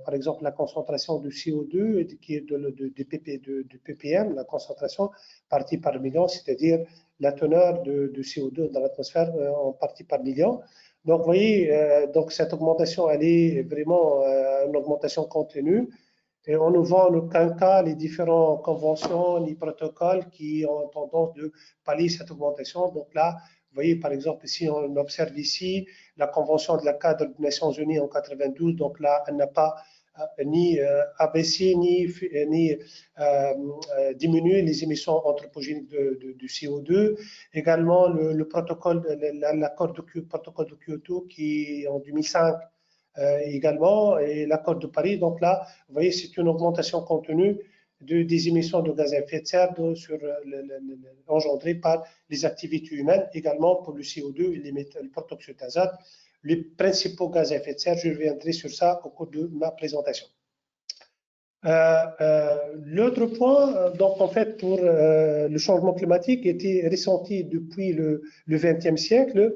par exemple, la concentration du CO2 qui est de ppm, la concentration partie par million, c'est-à-dire la teneur de CO2 dans l'atmosphère en partie par million. Donc, vous voyez, donc cette augmentation, elle est vraiment une augmentation contenue. Et on ne voit en aucun cas les différentes conventions ni protocoles qui ont tendance de pallier cette augmentation. Donc là, vous voyez, par exemple, si on observe ici la Convention de la cadre des Nations Unies en 92, donc là, elle n'a pas ni abaissé ni diminué les émissions anthropogéniques du CO2. Également, le protocole, protocole de Kyoto qui en 2005 également, et l'accord de Paris. Donc là, vous voyez, c'est une augmentation contenue des émissions de gaz à effet de serre engendrées par les activités humaines, également pour le CO2 et le protoxyde d'azote, les principaux gaz à effet de serre. Je reviendrai sur ça au cours de ma présentation. L'autre point, donc en fait, pour le changement climatique, était ressenti depuis le XXe siècle.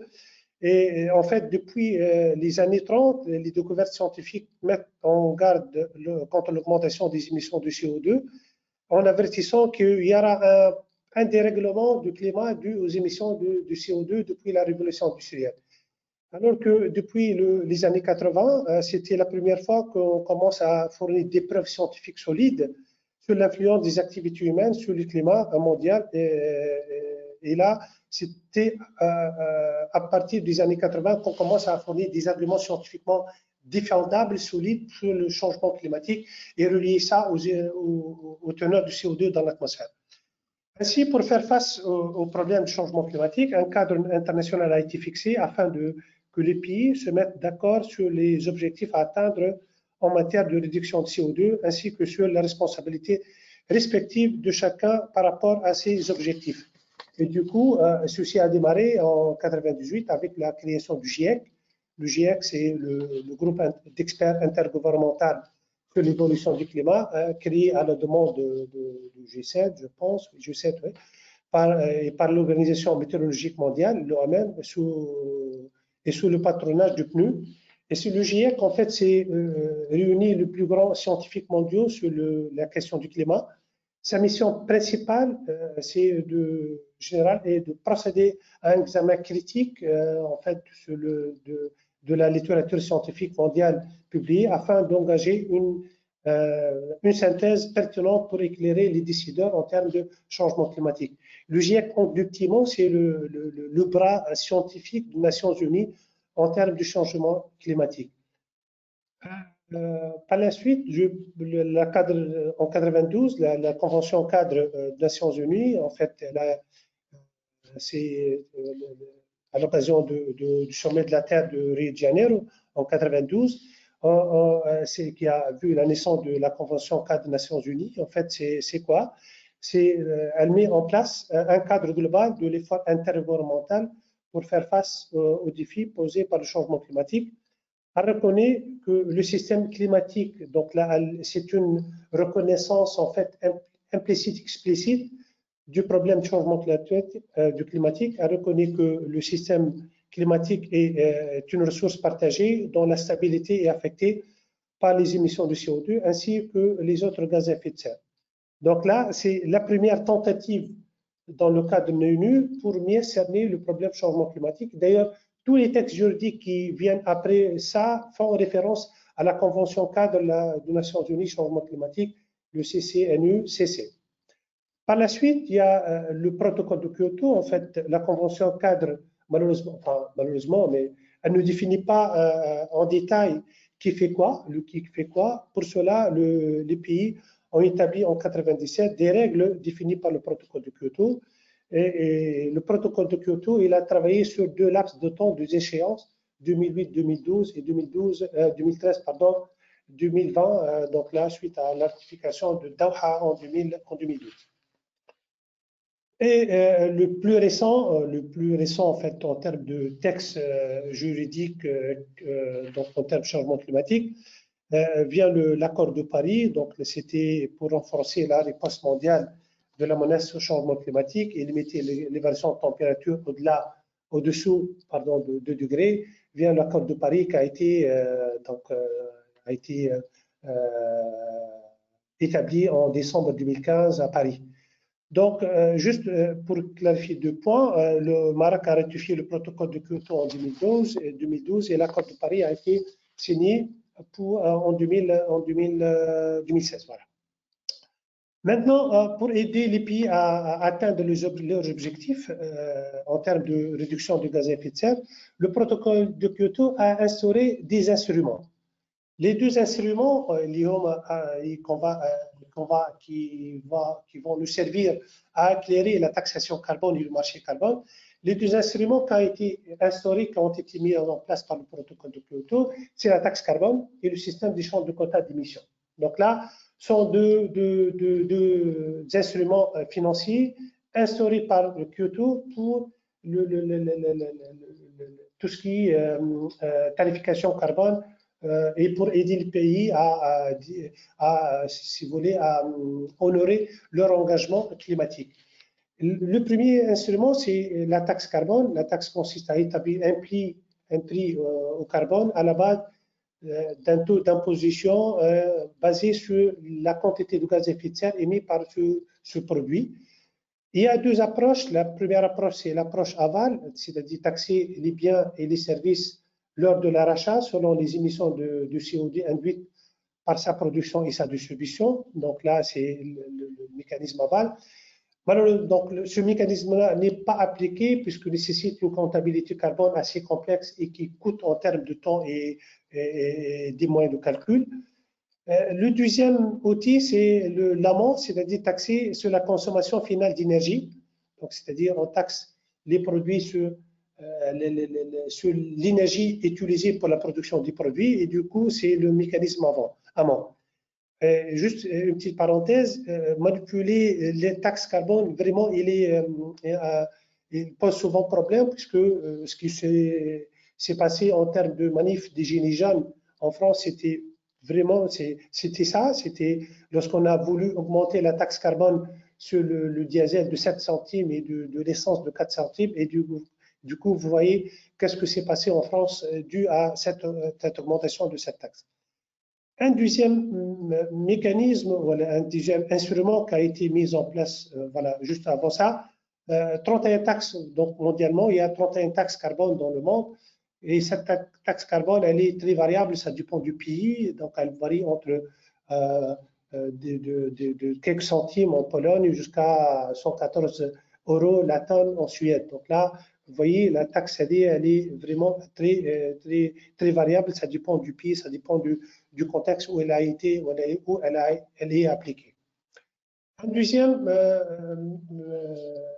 Et en fait, depuis les années 30, les découvertes scientifiques mettent en garde contre l'augmentation des émissions de CO2 en avertissant qu'il y aura un dérèglement du climat dû aux émissions de CO2 depuis la révolution industrielle. Alors que depuis les années 80, c'était la première fois qu'on commence à fournir des preuves scientifiques solides sur l'influence des activités humaines sur le climat mondial. Et là, c'était à partir des années 80 qu'on commence à fournir des arguments scientifiquement défendables, solides sur le changement climatique et relier ça aux teneurs du CO2 dans l'atmosphère. Ainsi, pour faire face aux problèmes du changement climatique, un cadre international a été fixé afin que les pays se mettent d'accord sur les objectifs à atteindre en matière de réduction de CO2 ainsi que sur la responsabilité respective de chacun par rapport à ces objectifs. Et du coup, ceci a démarré en 1998 avec la création du GIEC. Le GIEC, c'est le groupe d'experts intergouvernemental sur l'évolution du climat, créé à la demande de G7, je pense, G7, oui, par l'Organisation météorologique mondiale, l'OMM, et sous le patronage du PNU. Et c'est le GIEC, en fait, c'est réuni le plus grand scientifique mondial sur la question du climat. Sa mission principale, c'est de procéder à un examen critique, en fait, de la littérature scientifique mondiale publiée afin d'engager une synthèse pertinente pour éclairer les décideurs en termes de changement climatique. Le GIEC, ultimement, c'est le bras scientifique des Nations Unies en termes de changement climatique. Par la suite, en 92, la Convention cadre des Nations Unies, en fait, c'est à l'occasion du sommet de la Terre de Rio de Janeiro en 92, qui a vu la naissance de la Convention cadre des Nations Unies. En fait, c'est quoi? Elle met en place un cadre global de l'effort intergouvernemental pour faire face aux défis posés par le changement climatique. Elle reconnaît que le système climatique, donc là, c'est une reconnaissance en fait implicite, explicite du problème du changement climatique. Elle reconnaît que le système climatique est une ressource partagée dont la stabilité est affectée par les émissions de CO2 ainsi que les autres gaz à effet de serre. Donc là, c'est la première tentative dans le cadre de l'ONU pour mieux cerner le problème du changement climatique. D'ailleurs, tous les textes juridiques qui viennent après ça font référence à la Convention cadre des Nations Unies changement climatique, le CCNU-CC. Par la suite, il y a le protocole de Kyoto. En fait, la Convention cadre, malheureusement, mais elle ne définit pas en détail qui fait quoi. Pour cela, les pays ont établi en 1997 des règles définies par le protocole de Kyoto. Et le protocole de Kyoto, il a travaillé sur deux laps de temps, deux échéances, 2008-2012 et 2013-2020, donc là, suite à la ratification de Doha en 2012. Et le plus récent en fait en termes de texte juridique, donc en termes de changement climatique, vient l'accord de Paris. Donc c'était pour renforcer la réponse mondiale de la menace au changement climatique et limiter les variations de température au-dessous de 2 degrés, vient l'accord de Paris qui a été, établi en décembre 2015 à Paris. Donc, juste pour clarifier deux points, le Maroc a ratifié le protocole de Kyoto en 2012 et l'accord de Paris a été signé en 2016. Voilà. Maintenant, pour aider les pays à atteindre leurs objectifs en termes de réduction de gaz à effet de serre, le protocole de Kyoto a instauré des instruments. Les deux instruments qui vont nous servir à éclairer la taxation carbone et le marché carbone, les deux instruments qui ont été instaurés, qui ont été mis en place par le protocole de Kyoto, c'est la taxe carbone et le système d'échange de quotas d'émissions. Donc là, sont deux instruments financiers instaurés par le Kyoto pour tout ce qui est tarification carbone et pour aider le pays si vous voulez, à honorer leur engagement climatique. Le premier instrument, c'est la taxe carbone. La taxe consiste à établir un prix au carbone à la base d'un taux d'imposition basé sur la quantité de gaz à effet de serre émis par ce produit. Il y a deux approches. La première approche, c'est l'approche aval, c'est-à-dire taxer les biens et les services lors de leur achat selon les émissions de CO2 induites par sa production et sa distribution. Donc là, c'est le mécanisme aval. Donc, ce mécanisme-là n'est pas appliqué puisqu'il nécessite une comptabilité carbone assez complexe et qui coûte en termes de temps et des moyens de calcul. Le deuxième outil, c'est l'amont, c'est-à-dire taxer sur la consommation finale d'énergie. Donc, c'est-à-dire on taxe les produits sur l'énergie utilisée pour la production des produits et du coup, c'est le mécanisme amont. Juste une petite parenthèse, manipuler les taxes carbone, vraiment, il pose souvent problème puisque ce qui s'est passé en termes de manif des Gilets jaunes en France, c'était vraiment, c'était lorsqu'on a voulu augmenter la taxe carbone sur le diesel de 7 centimes et de l'essence de 4 centimes et du coup, vous voyez qu'est-ce que s'est passé en France dû à cette augmentation de cette taxe. Un deuxième mécanisme, voilà, un deuxième instrument qui a été mis en place voilà, juste avant ça, 31 taxes, donc mondialement, il y a 31 taxes carbone dans le monde, et cette taxe carbone, elle est très variable, ça dépend du pays, donc elle varie entre de quelques centimes en Pologne jusqu'à 114 € la tonne en Suède. Donc là, vous voyez, la taxe elle est vraiment très variable, ça dépend du pays, ça dépend du contexte où elle a été, où elle est appliquée. Un deuxième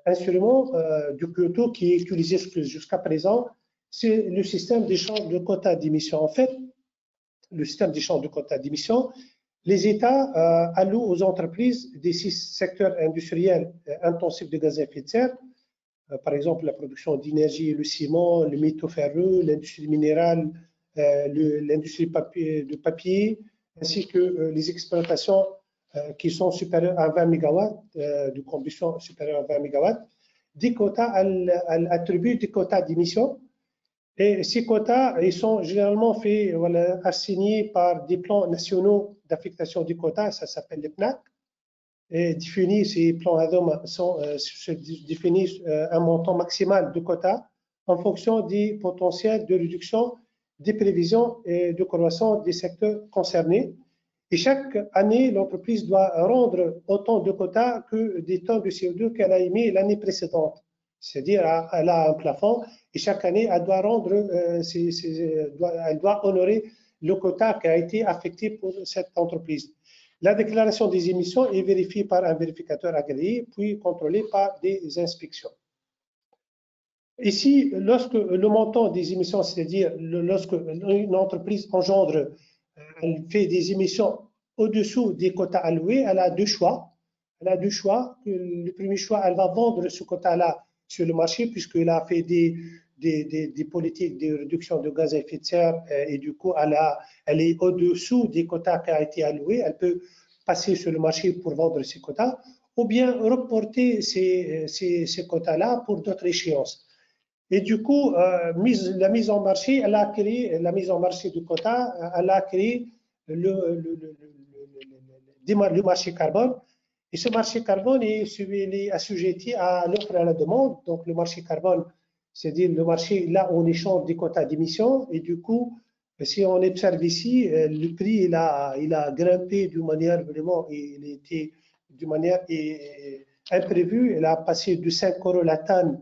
instrument du Kyoto qui est utilisé jusqu'à présent, c'est le système d'échange de quotas d'émissions. En fait, le système d'échange de quotas d'émissions, les États allouent aux entreprises des 6 secteurs industriels intensifs de gaz à effet de serre, par exemple la production d'énergie, le ciment, le métaux ferreux, l'industrie minérale, l'industrie de papier, ainsi que les exploitations qui sont supérieures à 20 MW, de combustion supérieure à 20 MW, des quotas, elles attribuent des quotas d'émissions. Et ces quotas, ils sont généralement faits, voilà, assignés par des plans nationaux d'affectation des quotas, ça s'appelle les PNAC. Et définit, ces plans définissent un montant maximal de quotas en fonction des potentiels de réduction des prévisions et de croissance des secteurs concernés. Et chaque année, l'entreprise doit rendre autant de quotas que des tonnes de CO2 qu'elle a émis l'année précédente. C'est-à-dire, elle a un plafond et chaque année, elle doit rendre, elle doit honorer le quota qui a été affecté pour cette entreprise. La déclaration des émissions est vérifiée par un vérificateur agréé, puis contrôlée par des inspections. Ici, lorsque le montant des émissions, c'est-à-dire lorsque une entreprise engendre, elle fait des émissions au-dessous des quotas alloués, elle a deux choix. Elle a deux choix. Le premier choix, elle va vendre ce quota-là sur le marché puisqu'elle a fait des politiques de réduction de gaz à effet de serre et du coup, elle est au-dessous des quotas qui ont été alloués. Elle peut passer sur le marché pour vendre ces quotas ou bien reporter ces quotas-là pour d'autres échéances. Et du coup, la mise en marché, elle a créé la mise en marché du quota, elle a créé le marché carbone. Et ce marché carbone est assujetti à l'offre et à la demande. Donc, le marché carbone, c'est-à-dire le marché là où on échange des quotas d'émissions. Et du coup, si on observe ici, le prix, il a grimpé d'une manière vraiment, d'une manière imprévue. Il a passé de 5 € la tonne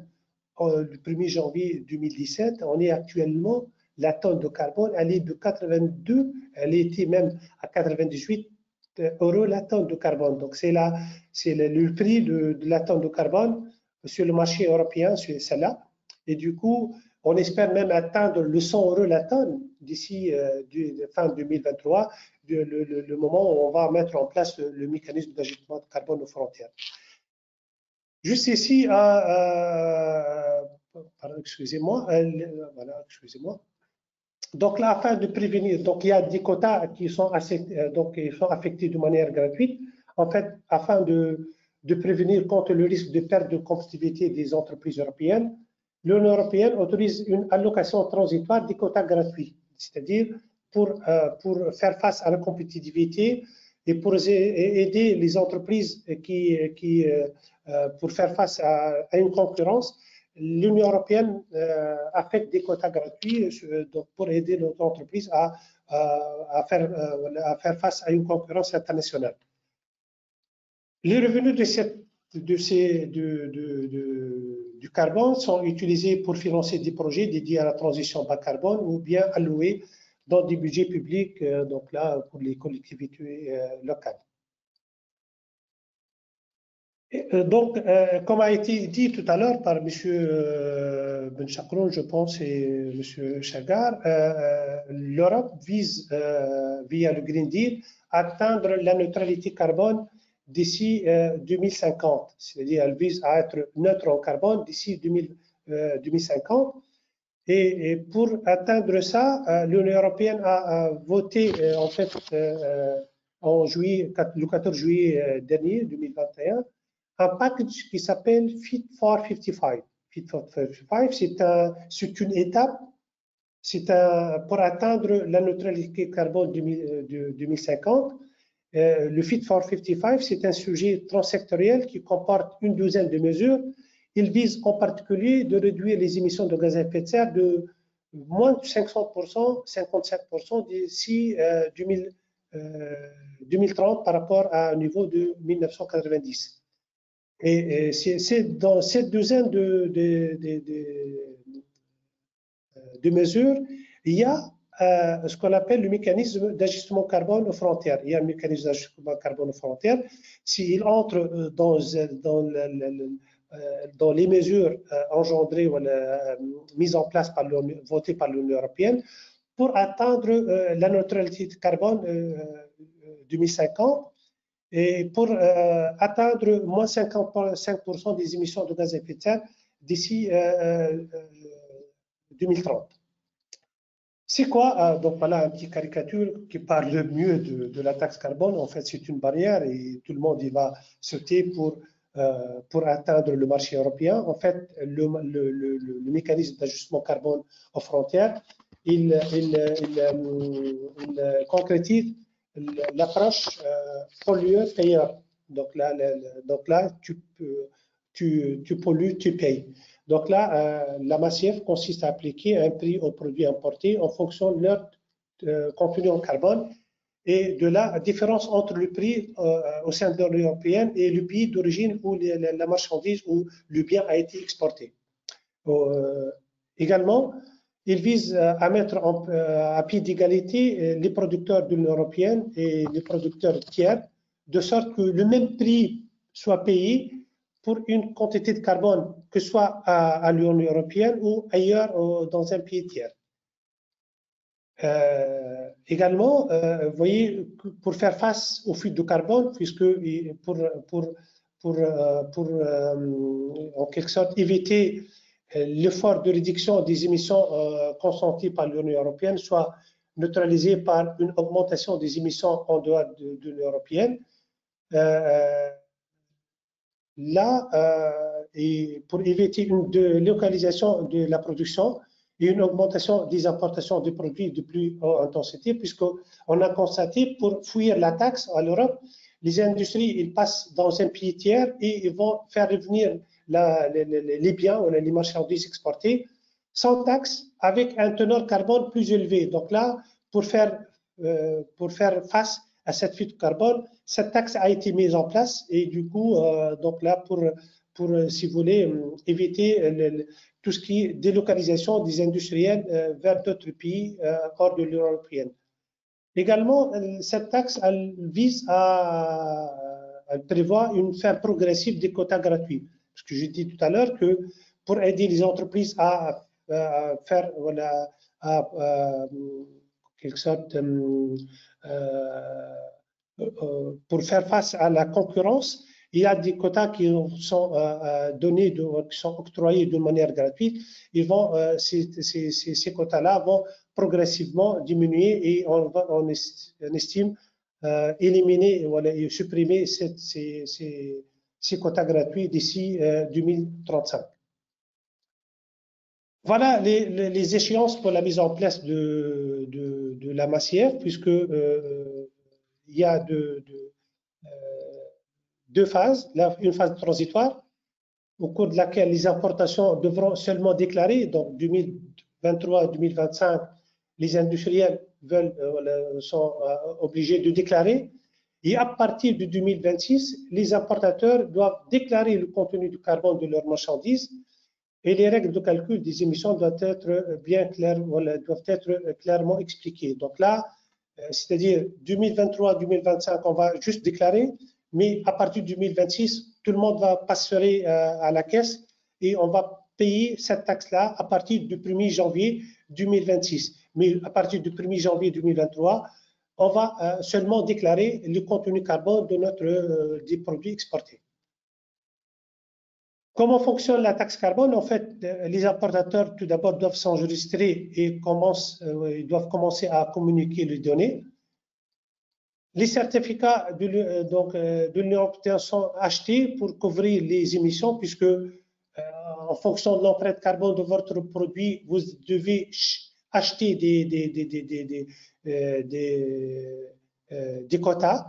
le 1er janvier 2017. On est actuellement, la tonne de carbone, elle est de 82, elle était même à 98 € la tonne de carbone. Donc, c'est le prix de la tonne de carbone sur le marché européen, c'est celle-là. Et du coup, on espère même atteindre le 100 € la tonne d'ici fin 2023, le moment où on va mettre en place le mécanisme d'ajustement de carbone aux frontières. Juste ici, excusez-moi, voilà, excusez-moi. Donc là, afin de prévenir, donc il y a des quotas qui sont affectés de manière gratuite. En fait, afin de prévenir contre le risque de perte de compétitivité des entreprises européennes, l'Union européenne autorise une allocation transitoire des quotas gratuits, c'est-à-dire pour faire face à la compétitivité et pour aider les entreprises pour faire face à une concurrence. L'Union européenne affecte des quotas gratuits pour aider notre entreprise à faire face à une concurrence internationale. Les revenus du carbone sont utilisés pour financer des projets dédiés à la transition bas carbone ou bien alloués dans des budgets publics, donc là pour les collectivités locales. Donc, comme a été dit tout à l'heure par M. Ben Chakroun, je pense, et M. Chagar, l'Europe vise, via le Green Deal, à atteindre la neutralité carbone d'ici 2050. C'est-à-dire, elle vise à être neutre en carbone d'ici 2050. Et pour atteindre ça, l'Union européenne a voté, en fait, le 14 juillet dernier, 2021, un package qui s'appelle Fit for 55. Fit for 55, c'est une étape, pour atteindre la neutralité carbone 2050. Le Fit for 55, c'est un sujet transsectoriel qui comporte une douzaine de mesures. Il vise en particulier de réduire les émissions de gaz à effet de serre de moins de 500%, 57% d'ici 2030 par rapport à un niveau de 1990. Et c'est dans cette douzaine de mesures, il y a ce qu'on appelle le mécanisme d'ajustement carbone aux frontières. Il y a un mécanisme d'ajustement carbone aux frontières. S'il entre dans les mesures engendrées ou mises en place votées par l'Union européenne pour atteindre la neutralité de carbone 2050, et pour atteindre moins 55% des émissions de gaz à effet de serre d'ici 2030. C'est quoi donc voilà une petite caricature qui parle le mieux de la taxe carbone. En fait, c'est une barrière et tout le monde y va sauter pour atteindre le marché européen. En fait, le mécanisme d'ajustement carbone aux frontières, il concrétise l'approche pollueur-payeur. Donc là, tu pollues, tu payes. Donc là, la MACIF consiste à appliquer un prix aux produits importés en fonction de leur contenu en carbone et de la différence entre le prix au sein de l'Union européenne et le pays d'origine où la marchandise ou le bien a été exporté. Également, il vise à mettre à pied d'égalité les producteurs de l'Union européenne et les producteurs tiers, de sorte que le même prix soit payé pour une quantité de carbone, que ce soit à l'Union européenne ou ailleurs dans un pays tiers. Également, vous voyez, pour faire face aux fuites de carbone, puisque en quelque sorte éviter l'effort de réduction des émissions consenties par l'Union européenne soit neutralisé par une augmentation des émissions en dehors de l'Union européenne. Et pour éviter une délocalisation de la production et une augmentation des importations de produits de plus haute intensité, puisqu'on a constaté, pour fuir la taxe à l'Europe, les industries ils passent dans un pays tiers et ils vont faire revenir les biens ou les marchandises exportées sans taxe avec un teneur carbone plus élevé. Donc là, pour faire face à cette fuite de carbone, cette taxe a été mise en place et du coup, donc là, pour si vous voulez, éviter tout ce qui est délocalisation des industriels vers d'autres pays hors de l'Union européenne. Également, cette taxe, elle prévoit une fin progressive des quotas gratuits. Parce que j'ai dit tout à l'heure que pour aider les entreprises à faire voilà, quelque sorte pour faire face à la concurrence. Il y a des quotas qui sont donnés, qui sont octroyés de manière gratuite. Ces quotas-là vont progressivement diminuer et on estime éliminer voilà, et supprimer ces quotas gratuits d'ici 2035. Voilà les échéances pour la mise en place de la massière, puisque il y a deux phases, une phase transitoire au cours de laquelle les importations devront seulement déclarer, donc 2023-2025, les industriels sont obligés de déclarer, et à partir de 2026, les importateurs doivent déclarer le contenu du carbone de leurs marchandises et les règles de calcul des émissions doivent être bien claires, doivent être clairement expliquées. Donc là, c'est-à-dire 2023-2025, on va juste déclarer, mais à partir de 2026, tout le monde va passer à la caisse et on va payer cette taxe-là à partir du 1er janvier 2026. Mais à partir du 1er janvier 2023, on va seulement déclarer le contenu carbone de des produits exportés. Comment fonctionne la taxe carbone? En fait, les importateurs, tout d'abord, doivent s'enregistrer et ils doivent commencer à communiquer les données. Les certificats de l'Union européenne sont achetés pour couvrir les émissions, puisque en fonction de l'empreinte carbone de votre produit, vous devez acheter des quotas.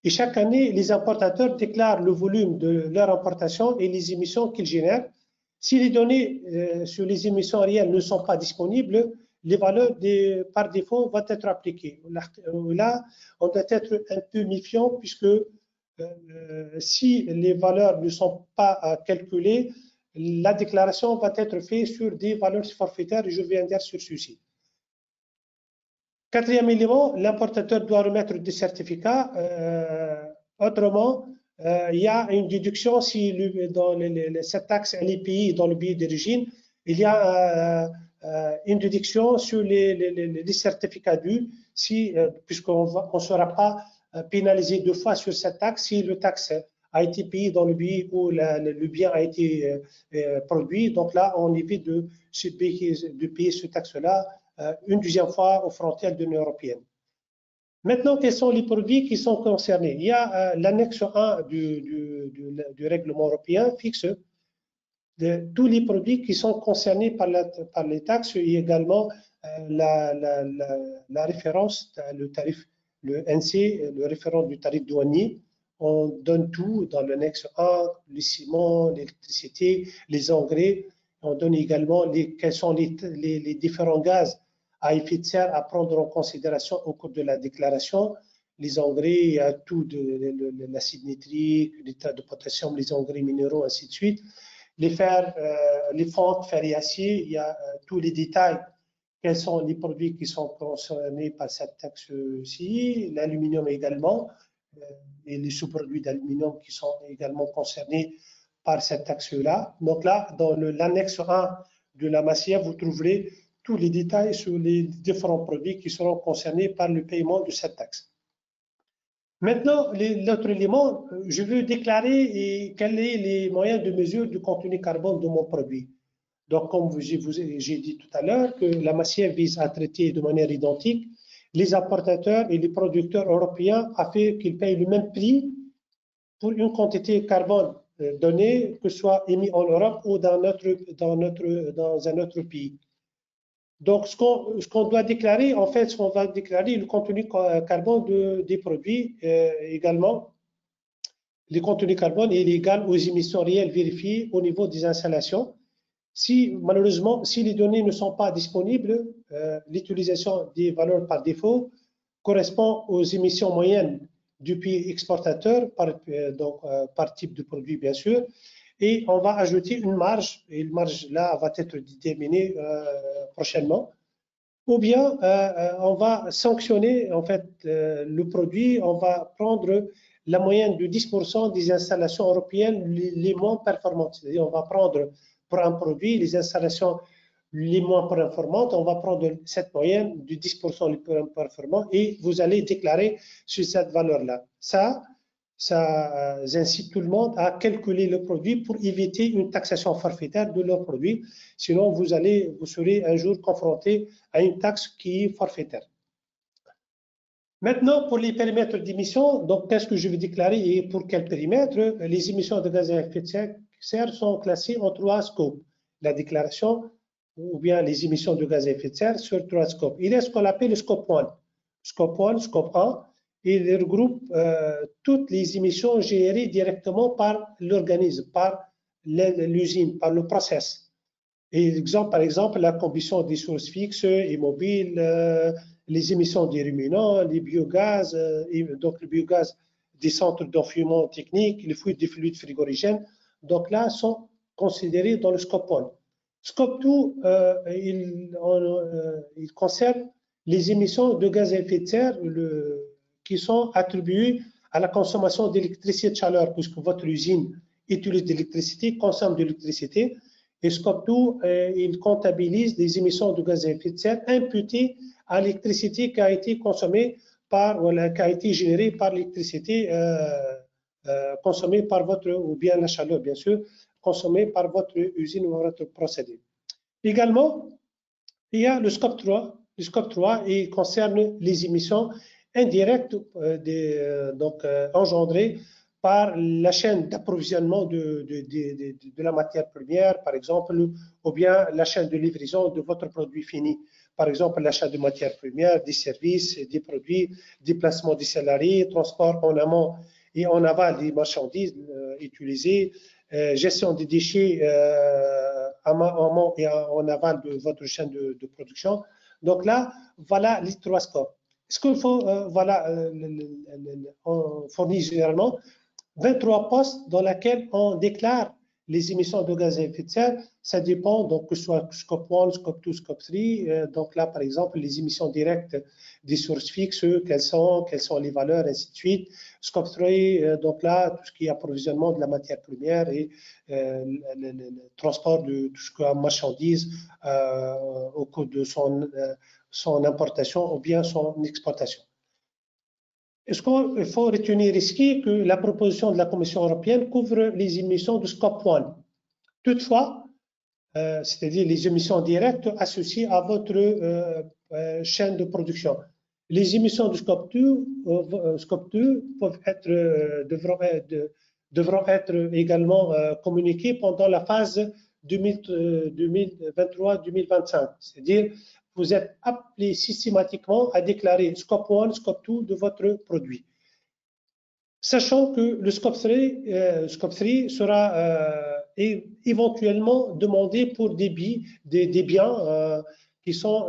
Et chaque année, les importateurs déclarent le volume de leur importation et les émissions qu'ils génèrent. Si les données sur les émissions réelles ne sont pas disponibles, les valeurs par défaut vont être appliquées. Là, on doit être un peu méfiant puisque si les valeurs ne sont pas calculées, la déclaration va être faite sur des valeurs forfaitaires et je viendrai sur ceci. Quatrième élément, l'importateur doit remettre des certificats. Autrement, il y a une déduction si cette taxe elle est payée dans le pays d'origine. Il y a une déduction sur les certificats dus, puisqu'on ne sera pas pénalisé deux fois sur cette taxe si le taxe a été payé dans le pays où le bien a été produit. Donc là, on évite de payer ce taxe-là une deuxième fois aux frontières de l'Union européenne. Maintenant, quels sont les produits qui sont concernés? Il y a l'annexe 1 du règlement européen fixe tous les produits qui sont concernés par les taxes et également la référence, le tarif, le NC, le référent du tarif douanier. On donne tout dans l'annexe 1, le ciment, l'électricité, les engrais. On donne également quels sont les différents gaz à effet de serre à prendre en considération au cours de la déclaration. Les engrais, il y a tout l'acide nitrique, l'état de potassium, les engrais minéraux, ainsi de suite. Les fers, les fentes, fer et acier, il y a tous les détails. Quels sont les produits qui sont concernés par cette taxe-ci? L'aluminium également, et les sous-produits d'aluminium qui sont également concernés par cette taxe-là. Donc là, dans l'annexe 1 de la massière, vous trouverez tous les détails sur les différents produits qui seront concernés par le paiement de cette taxe. Maintenant, l'autre élément, je veux déclarer quels sont les moyens de mesure du contenu carbone de mon produit. Donc, comme j'ai dit tout à l'heure, que la massière vise à traiter de manière identique les importateurs et les producteurs européens afin qu'ils payent le même prix pour une quantité de carbone donnée, que ce soit émis en Europe ou dans un autre pays. Donc, ce qu'on doit déclarer, en fait, on va déclarer le contenu carbone des produits également. Le contenu carbone est égal aux émissions réelles vérifiées au niveau des installations. Malheureusement, si les données ne sont pas disponibles, l'utilisation des valeurs par défaut correspond aux émissions moyennes du pays exportateur par type de produit, bien sûr. Et on va ajouter une marge, et la marge là va être déterminée prochainement. Ou bien on va sanctionner en fait le produit, on va prendre la moyenne de 10% des installations européennes les moins performantes. C'est-à-dire on va prendre pour un produit les installations les moins performantes, on va prendre cette moyenne de 10% les plus performants et vous allez déclarer sur cette valeur-là. Ça incite tout le monde à calculer le produit pour éviter une taxation forfaitaire de leur produit. Sinon, vous serez un jour confronté à une taxe qui est forfaitaire. Maintenant, pour les périmètres d'émissions, donc qu'est-ce que je vais déclarer et pour quel périmètre? Les émissions de gaz à effet de serre sont classées en 3 scopes. La déclaration ou bien les émissions de gaz à effet de serre sur 3 scopes. Il y a ce qu'on appelle le scope 1. Scope 1, scope 1, il regroupe toutes les émissions gérées directement par l'organisme, par l'usine, par le process. Et par exemple, la combustion des sources fixes et mobiles, les émissions des ruminants, les biogaz, donc le biogaz des centres d'enfouissement technique, les fluides des fluides frigorigènes, donc là, sont considérés dans le scope 1. Scope 2, il concerne les émissions de gaz à effet de serre qui sont attribuées à la consommation d'électricité de chaleur, puisque votre usine utilise de l'électricité, consomme de l'électricité. Et Scope 2, il comptabilise les émissions de gaz à effet de serre imputées à l'électricité qui a été consommée qui a été générée par l'électricité consommée par ou bien la chaleur, bien sûr, consommée par votre usine ou votre procédé. Également, il y a le Scope 3. Le Scope 3, il concerne les émissions indirectes engendrées par la chaîne d'approvisionnement de la matière première, par exemple, ou bien la chaîne de livraison de votre produit fini. Par exemple, l'achat de matières premières, des services, des produits, déplacement des salariés, transport en amont et en aval des marchandises utilisées, gestion des déchets en amont et en aval de votre chaîne de production. Donc là, voilà les 3 scopes. Ce qu'il faut, on fournit généralement 23 postes dans lesquels on déclare les émissions de gaz à effet de serre. Ça dépend, donc que ce soit scope 1, scope 2, scope 3. Donc là, par exemple, les émissions directes des sources fixes, quelles sont les valeurs, ainsi de suite. Scope 3, donc là, tout ce qui est approvisionnement de la matière première et le transport de tout ce qui est marchandise au cours de son importation ou bien son exportation. Est-ce qu'il faut retenir ici que la proposition de la Commission européenne couvre les émissions de Scope 1? Toutefois, c'est-à-dire les émissions directes associées à votre chaîne de production. Les émissions de Scope 2 devront être également communiquées pendant la phase 2023-2025, c'est-à-dire vous êtes appelé systématiquement à déclarer Scope 1, Scope 2 de votre produit. Sachant que le Scope 3 sera éventuellement demandé pour des biens qui sont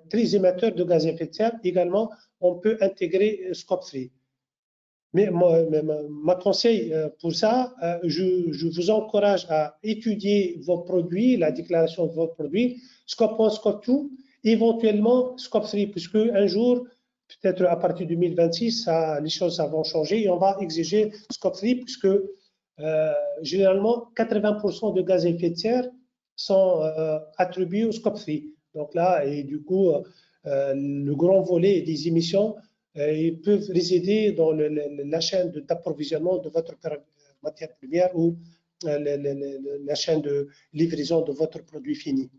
très émetteurs de gaz à effet de serre. Également, on peut intégrer Scope 3. Mais ma conseil pour ça, je vous encourage à étudier vos produits, la déclaration de vos produits, Scope 1, Scope 2, éventuellement Scope 3, puisque un jour, peut-être à partir de 2026, les choses vont changer et on va exiger Scope 3, puisque généralement 80% de gaz à effet de serre sont attribués au Scope 3. Donc là, et du coup, le grand volet des émissions, ils peuvent résider dans la chaîne d'approvisionnement de votre matière première ou la chaîne de livraison de votre produit fini.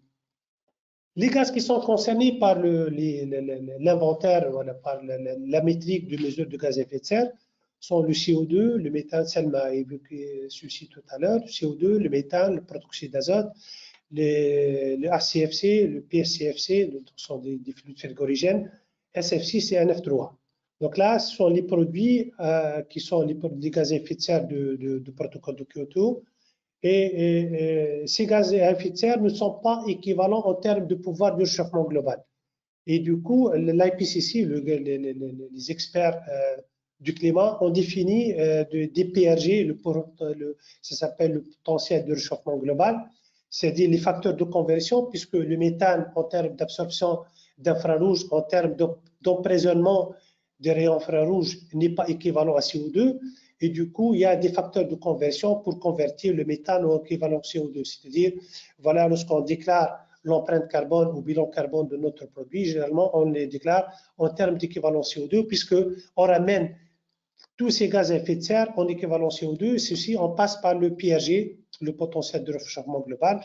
Les gaz qui sont concernés par l'inventaire, par la métrique de mesure de gaz à effet de serre sont le CO2, le méthane, Selma a évoqué ceci tout à l'heure, le CO2, le méthane, le protoxyde d'azote, le HCFC, le PSCFC, ce sont des fluides frigorigènes, SF6 et NF3. Donc là, ce sont les produits qui sont les gaz à effet de serre du protocole de Kyoto. Et ces gaz à effet de serre ne sont pas équivalents en termes de pouvoir de réchauffement global. Et du coup, l'IPCC, les experts du climat, ont défini des PRG, ça s'appelle le potentiel de réchauffement global, c'est-à-dire les facteurs de conversion, puisque le méthane, en termes d'absorption d'infrarouge, en termes d'emprisonnement des rayons infrarouges, n'est pas équivalent à CO2. Et du coup, il y a des facteurs de conversion pour convertir le méthane au équivalent CO2. C'est-à-dire, voilà, lorsqu'on déclare l'empreinte carbone ou bilan carbone de notre produit, généralement, on les déclare en termes d'équivalent CO2, puisqu'on ramène tous ces gaz à effet de serre en équivalent CO2. Ceci, on passe par le PRG, le potentiel de réchauffement global.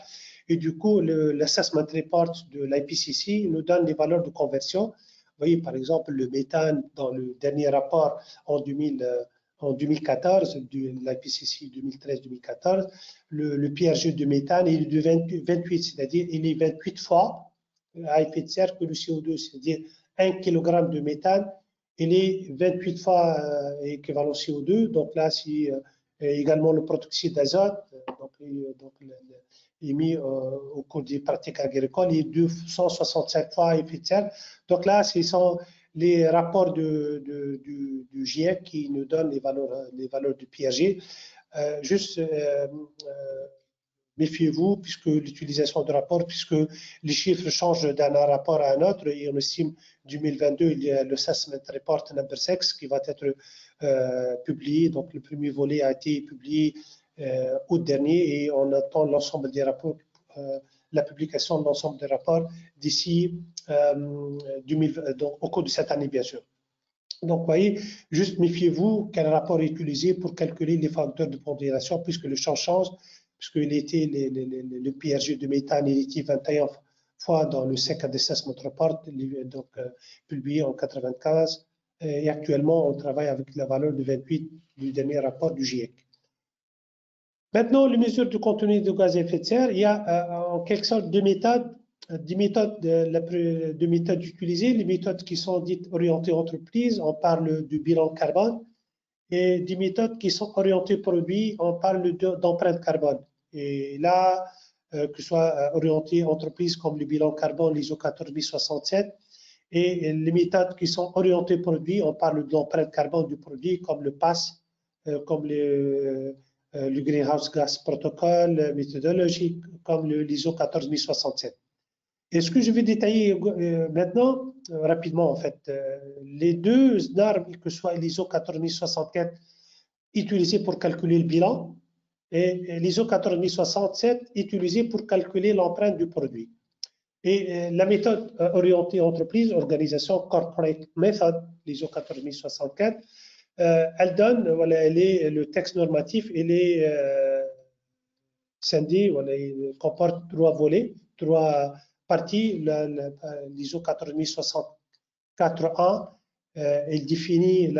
Et du coup, l'assessment report de l'IPCC nous donne des valeurs de conversion. Vous voyez, par exemple, le méthane, dans le dernier rapport en 2014, de l'IPCC 2013-2014, le PRG de méthane il est de 28, c'est-à-dire il est 28 fois à effet de serre que le CO2, c'est-à-dire 1 kg de méthane, il est 28 fois équivalent CO2. Donc là, si également le protoxyde d'azote, donc émis au cours des pratiques agricoles, il est 267 fois effet de serre. Donc là, ce sont les rapports du GIEC qui nous donnent les valeurs du PRG. Méfiez-vous, puisque l'utilisation de rapports, puisque les chiffres changent d'un rapport à un autre, et on estime 2022, il y a le Assessment Report Number 6 qui va être publié. Donc, le premier volet a été publié août dernier, et on attend l'ensemble des rapports, la publication de l'ensemble des rapports d'ici au cours de cette année, bien sûr. Donc, vous voyez, juste méfiez-vous quel rapport est utilisé pour calculer les facteurs de pondération, puisque le champ change, puisqu'il était le PRG de méthane, il était 21 fois dans le Second Assessment Report, donc publié en 1995, et actuellement on travaille avec la valeur de 28 du dernier rapport du GIEC. Maintenant, les mesures de contenu de gaz à effet de serre, il y a en quelque sorte deux méthodes utilisées, les méthodes qui sont dites orientées entreprises, on parle du bilan carbone, et des méthodes qui sont orientées produits, on parle d'empreinte carbone. Et là, que ce soit orienté entreprise comme le bilan carbone, l'ISO 14067, et les méthodes qui sont orientées produits, on parle de l'empreinte carbone du produit comme le PAS, comme le Greenhouse Gas Protocol méthodologique, comme l'ISO 14067. Et ce que je vais détailler maintenant, rapidement en fait, les deux normes, que ce soit l'ISO 14064 utilisé pour calculer le bilan et l'ISO 14067 utilisé pour calculer l'empreinte du produit. Et la méthode orientée entreprise, organisation corporate method, l'ISO 14064, elle donne, voilà, le texte normatif, il est scindé, voilà, il comporte 3 volets, 3 partie, l'ISO 14064-1, elle définit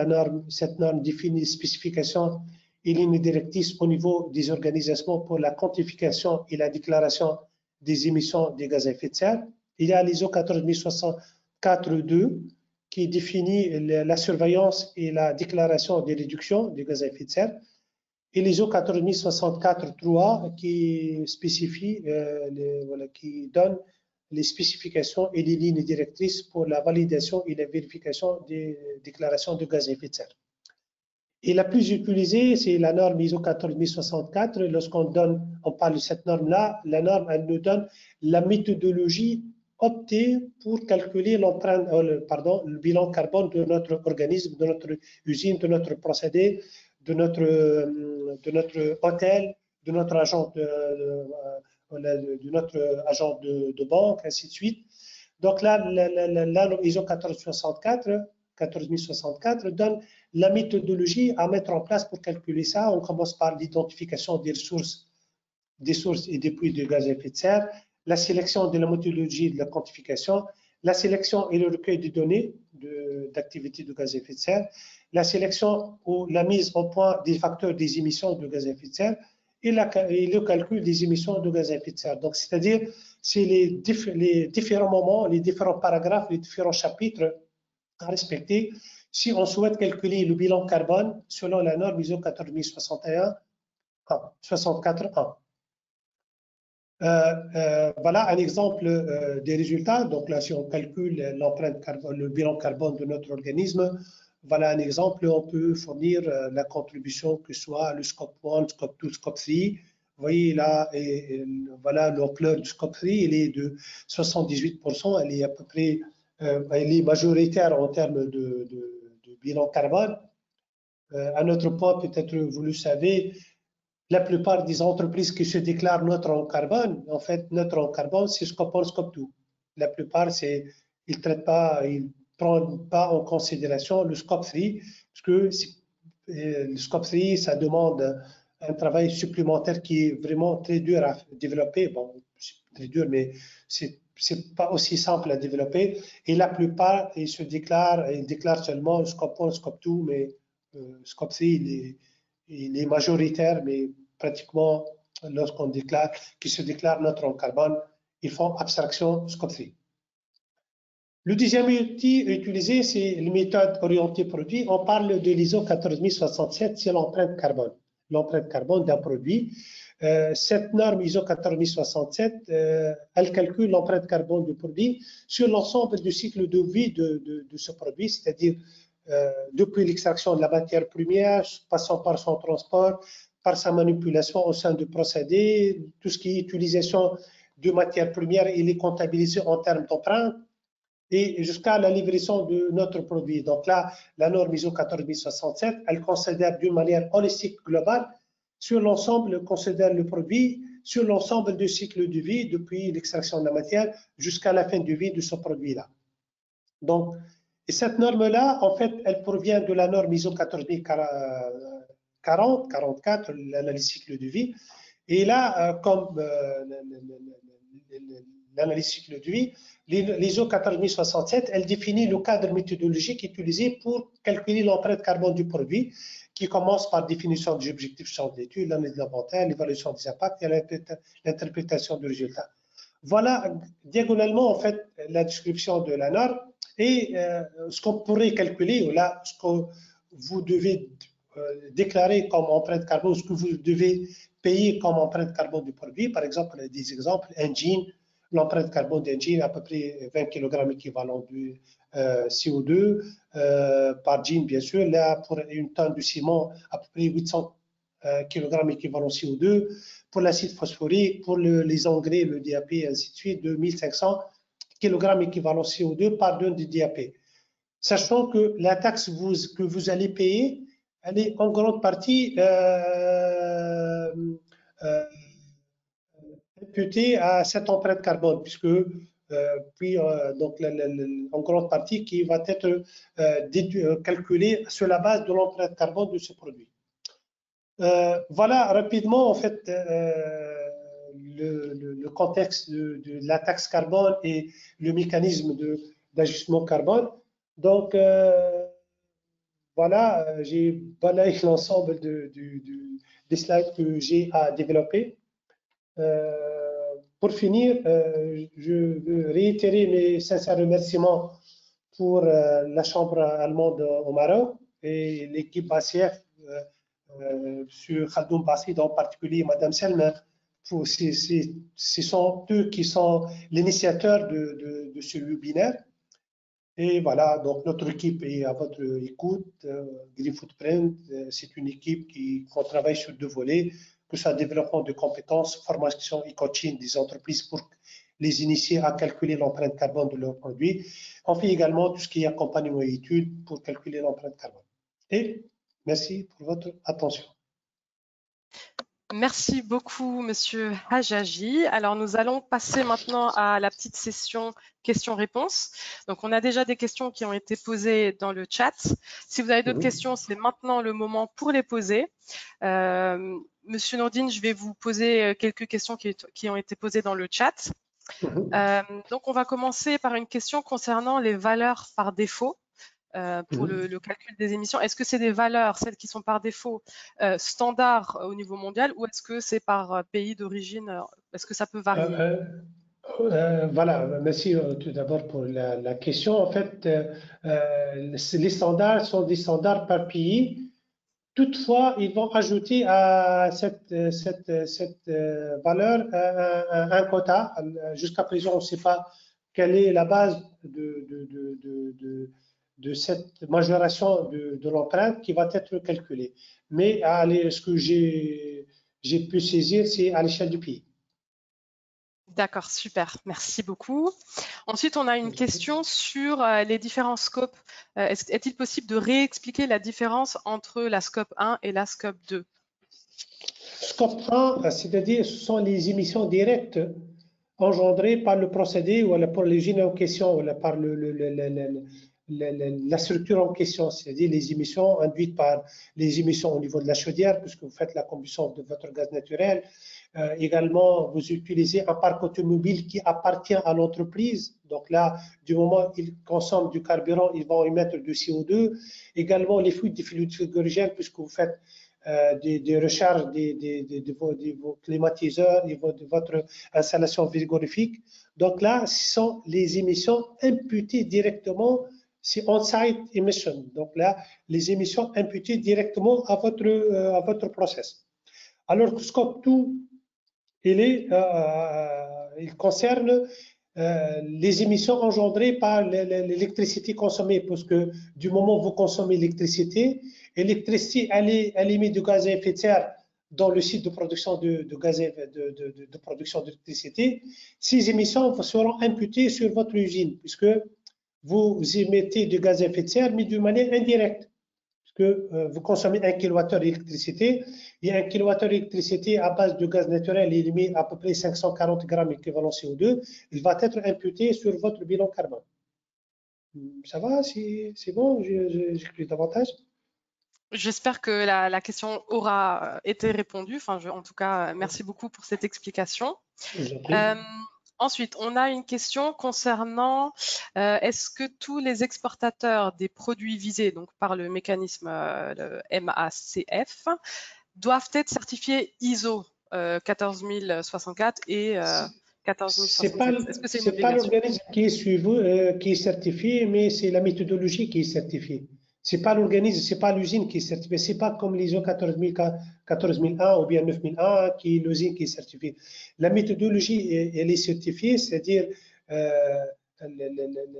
cette norme définit les spécifications et lignes directrices au niveau des organisations pour la quantification et la déclaration des émissions de gaz à effet de serre. Il y a l'ISO 14064-2 qui définit la surveillance et la déclaration des réductions de gaz à effet de serre. Et l'ISO 14064-3 qui spécifie, qui donne les spécifications et les lignes directrices pour la validation et la vérification des déclarations de gaz à effet de serre. Et la plus utilisée, c'est la norme ISO 14064. Lorsqu'on parle de cette norme-là, la norme, elle nous donne la méthodologie optée pour calculer le bilan carbone de notre organisme, de notre usine, de notre procédé, de notre hôtel, de notre agent de banque, ainsi de suite. Donc là, la ISO 14064 donne la méthodologie à mettre en place pour calculer ça. On commence par l'identification des sources et des puits de gaz à effet de serre, la sélection de la méthodologie de la quantification, la sélection et le recueil de données d'activité de gaz à effet de serre, la sélection ou la mise au point des facteurs des émissions de gaz à effet de serre, et le calcul des émissions de gaz à effet de serre. Donc, c'est-à-dire, c'est les différents moments, les différents paragraphes, les différents chapitres à respecter si on souhaite calculer le bilan carbone selon la norme ISO 14064-1. Voilà un exemple des résultats. Donc là, si on calcule l'empreinte carbone, le bilan carbone de notre organisme, voilà un exemple. On peut fournir la contribution que ce soit le scope 1, scope 2, scope 3. Vous voyez là, voilà l'ampleur du scope 3, il est de 78%. Elle est à peu près, elle est majoritaire en termes de bilan carbone. Un autre point, peut-être vous le savez, la plupart des entreprises qui se déclarent neutres en carbone, en fait, neutres en carbone, c'est scope 1, scope 2. La plupart, ils ne traitent pas, ils ne prennent pas en considération le scope 3, parce que le scope 3, ça demande un travail supplémentaire qui est vraiment très dur à développer. Bon, c'est très dur, mais c'est pas aussi simple à développer. Et la plupart, ils déclarent seulement le scope 1, scope 2, mais scope 3, il est majoritaire, mais pratiquement, lorsqu'on déclare, qui se déclare neutre en carbone, ils font abstraction scope 3. Le deuxième outil utilisé, c'est les méthodes orientées produit. On parle de l'ISO 14067, c'est l'empreinte carbone. L'empreinte carbone d'un produit. Cette norme ISO 14067, elle calcule l'empreinte carbone du produit sur l'ensemble du cycle de vie de ce produit, c'est-à-dire depuis l'extraction de la matière première, passant par son transport, par sa manipulation au sein du procédé, tout ce qui est utilisation de matière première, il est comptabilisé en termes d'empreinte, et jusqu'à la livraison de notre produit. Donc là, la norme ISO 14067, elle considère d'une manière holistique globale sur l'ensemble, considère le produit sur l'ensemble du cycle de vie, depuis l'extraction de la matière jusqu'à la fin de vie de ce produit-là. Donc, et cette norme-là, en fait, elle provient de la norme ISO 14044, l'analyse cycle de vie. Et là, comme l'analyse cycle de vie, l'ISO 14067, elle définit le cadre méthodologique utilisé pour calculer l'empreinte carbone du produit, qui commence par définition des objectifs champ d'étude, l'analyse de l'inventaire, l'évaluation des impacts et l'interprétation du résultat. Voilà diagonalement, en fait, la description de la norme et ce qu'on pourrait calculer, ou là, ce que vous devez déclarer comme empreinte carbone, ce que vous devez payer comme empreinte carbone du produit. Par exemple, des exemples, un jean, l'empreinte carbone d'un jean, à peu près 20 kg équivalent de CO2 par jean, bien sûr. Là, pour une tonne de ciment, à peu près 800 kg équivalent CO2. Pour l'acide phosphorique, pour les engrais, le DAP, et ainsi de suite, 2500 kg équivalent CO2 par tonne de DAP. Sachant que la taxe que vous allez payer, elle est en grande partie imputée à cette empreinte carbone, puisque donc en grande partie qui va être calculée sur la base de l'empreinte carbone de ce produit. Voilà rapidement en fait le contexte de la taxe carbone et le mécanisme d'ajustement carbone. Donc voilà, j'ai balayé l'ensemble des slides que j'ai à développer. Pour finir, je veux réitérer mes sincères remerciements pour la Chambre allemande au Maroc et l'équipe ACF, M. Khaldoun Bassid en particulier, Mme Selmer. Ce sont eux qui sont l'initiateur de ce webinaire. Et voilà, donc notre équipe est à votre écoute. Green Footprint, c'est une équipe qui travaille sur deux volets, que ce soit développement de compétences, formation et coaching des entreprises pour les initier à calculer l'empreinte carbone de leurs produits. On fait également tout ce qui est accompagnement et études pour calculer l'empreinte carbone. Et merci pour votre attention. Merci beaucoup, Monsieur Hajaji. Alors, nous allons passer maintenant à la petite session questions-réponses. Donc, on a déjà des questions qui ont été posées dans le chat. Si vous avez d'autres questions, c'est maintenant le moment pour les poser. Monsieur Nourdine, je vais vous poser quelques questions qui ont été posées dans le chat. Donc, on va commencer par une question concernant les valeurs par défaut. Pour le calcul des émissions. Est-ce que c'est des valeurs, celles qui sont par défaut standards au niveau mondial, ou est-ce que c'est par pays d'origine? Est-ce que ça peut varier? Voilà, merci tout d'abord pour la question. En fait, les standards sont des standards par pays. Toutefois, ils vont ajouter à cette valeur un quota. Jusqu'à présent, on ne sait pas quelle est la base de cette majoration de l'empreinte qui va être calculée. Mais ce que j'ai pu saisir, c'est à l'échelle du pays. D'accord, super, merci beaucoup. Ensuite, on a une question sur les différents scopes. Est-il possible de réexpliquer la différence entre la scope 1 et la scope 2? Scope 1, c'est-à-dire ce sont les émissions directes engendrées par le procédé ou par l'usine en question, ou par la structure en question, c'est-à-dire les émissions induites par les émissions au niveau de la chaudière, puisque vous faites la combustion de votre gaz naturel. Également, vous utilisez un parc automobile qui appartient à l'entreprise. Donc là, du moment où ils consomment du carburant, ils vont émettre du CO2. Également, les fuites des fluides frigorigènes, puisque vous faites des recharges de vos climatiseurs et de votre installation frigorifique. Donc là, ce sont les émissions imputées directement, c'est on-site emission. Donc là, les émissions imputées directement à votre process. Alors que Scope 2, il concerne les émissions engendrées par l'électricité consommée, parce que du moment où vous consommez l'électricité, elle émet du gaz à effet de serre dans le site de production de production d'électricité. Ces émissions seront imputées sur votre usine, puisque vous émettez du gaz à effet de serre, mais d'une manière indirecte. Que vous consommez 1 kWh d'électricité, et 1 kWh d'électricité à base de gaz naturel, il émet à peu près 540 grammes équivalent CO2, il va être imputé sur votre bilan carbone. Ça va, c'est bon, j'explique davantage. J'espère que la question aura été répondue. Enfin, en tout cas, merci beaucoup pour cette explication. Ensuite, on a une question concernant est-ce que tous les exportateurs des produits visés donc par le mécanisme le MACF doivent être certifiés ISO 14064 et 14067? Est-ce que c'est une obligation? C'est pas l'organisme qui est suivi, qui est certifié, mais c'est la méthodologie qui est certifiée. C'est pas l'organisme, c'est pas l'usine qui est certifiée. C'est pas comme l'ISO 14001 ou bien 9001 qui est l'usine qui est certifiée. La méthodologie, elle est certifiée, c'est-à-dire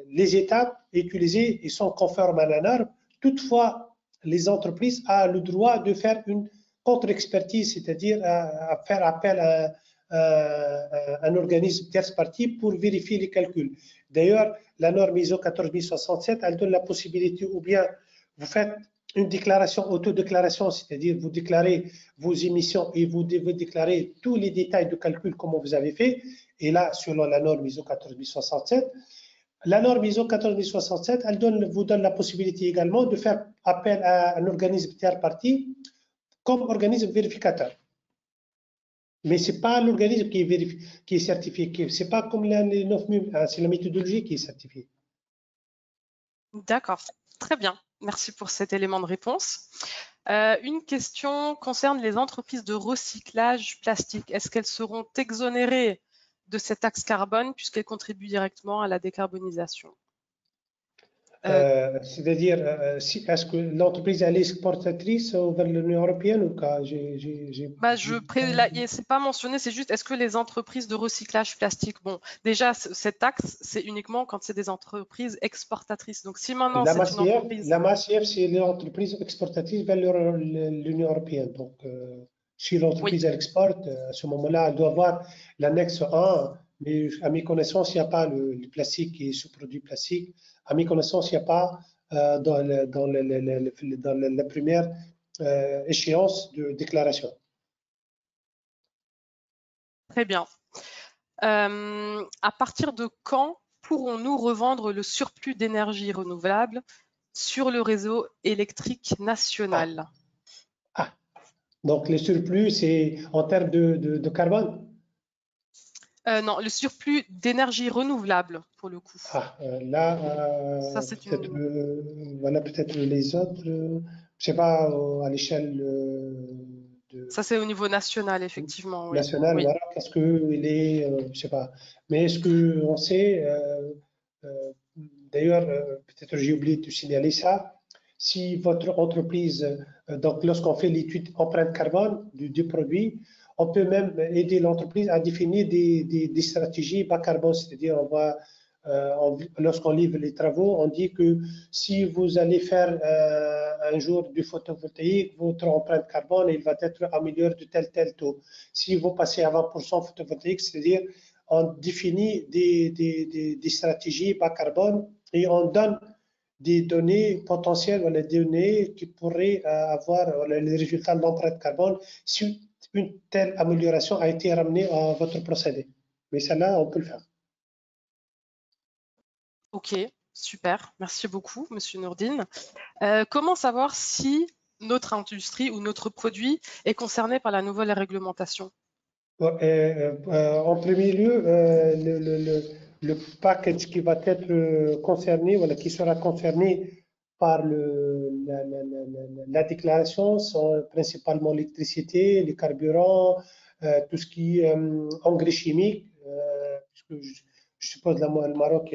les étapes utilisées et sont conformes à la norme. Toutefois, les entreprises ont le droit de faire une contre-expertise, c'est-à-dire à faire appel à un organisme tierce partie pour vérifier les calculs. D'ailleurs, la norme ISO 14067, elle donne la possibilité, ou bien vous faites une déclaration, autodéclaration, c'est-à-dire vous déclarez vos émissions et vous devez déclarer tous les détails de calcul comme vous avez fait, et là, selon la norme ISO 14067, la norme ISO 14067, elle vous donne la possibilité également de faire appel à un organisme tiers partie comme organisme vérificateur. Mais ce n'est pas l'organisme qui est certifié, ce n'est pas comme les 9000, c'est la méthodologie qui est certifiée. D'accord, très bien. Merci pour cet élément de réponse. Une question concerne les entreprises de recyclage plastique. Est-ce qu'elles seront exonérées de cette taxe carbone puisqu'elles contribuent directement à la décarbonisation? C'est-à-dire, est-ce que l'entreprise est exportatrice vers l'Union européenne ou pas? C'est pas mentionné, c'est juste est-ce que les entreprises de recyclage plastique, bon, déjà cette taxe, c'est uniquement quand c'est des entreprises exportatrices. Donc si maintenant c'est une entreprise. La MACF, c'est l'entreprise exportatrice vers l'Union européenne. Donc si l'entreprise elle exporte, à ce moment-là, elle doit avoir l'annexe 1. Mais à mes connaissances, il n'y a pas le plastique et sous-produit plastique. À mes connaissances, il n'y a pas dans la première échéance de déclaration. Très bien. À partir de quand pourrons-nous revendre le surplus d'énergie renouvelable sur le réseau électrique national? Donc le surplus, c'est en termes de carbone? Non, le surplus d'énergie renouvelable, pour le coup. Là, voilà, peut-être les autres, je ne sais pas, à l'échelle de... Ça, c'est au niveau national, effectivement. National, oui. Voilà, qu'est-ce qu'il est, je ne sais pas. Mais est-ce qu'on sait, d'ailleurs, peut-être j'ai oublié de signaler ça, si votre entreprise, donc lorsqu'on fait l'étude empreinte carbone du produit, on peut même aider l'entreprise à définir des stratégies bas carbone, c'est-à-dire lorsqu'on livre les travaux, on dit que si vous allez faire un jour du photovoltaïque, votre empreinte carbone il va être améliorée de tel taux. Si vous passez à 20% photovoltaïque, c'est-à-dire on définit des stratégies bas carbone et on donne des données potentielles, les données qui pourraient avoir les résultats de l'empreinte carbone une telle amélioration a été ramenée à votre procédé. Mais celle-là, on peut le faire. Ok, super. Merci beaucoup, Monsieur Nourdine. Comment savoir si notre industrie ou notre produit est concerné par la nouvelle réglementation? En premier lieu, le package qui va être concerné, voilà, qui sera concerné par la déclaration sont principalement l'électricité, les carburants, tout ce qui est engrais chimiques, puisque je suppose le Maroc,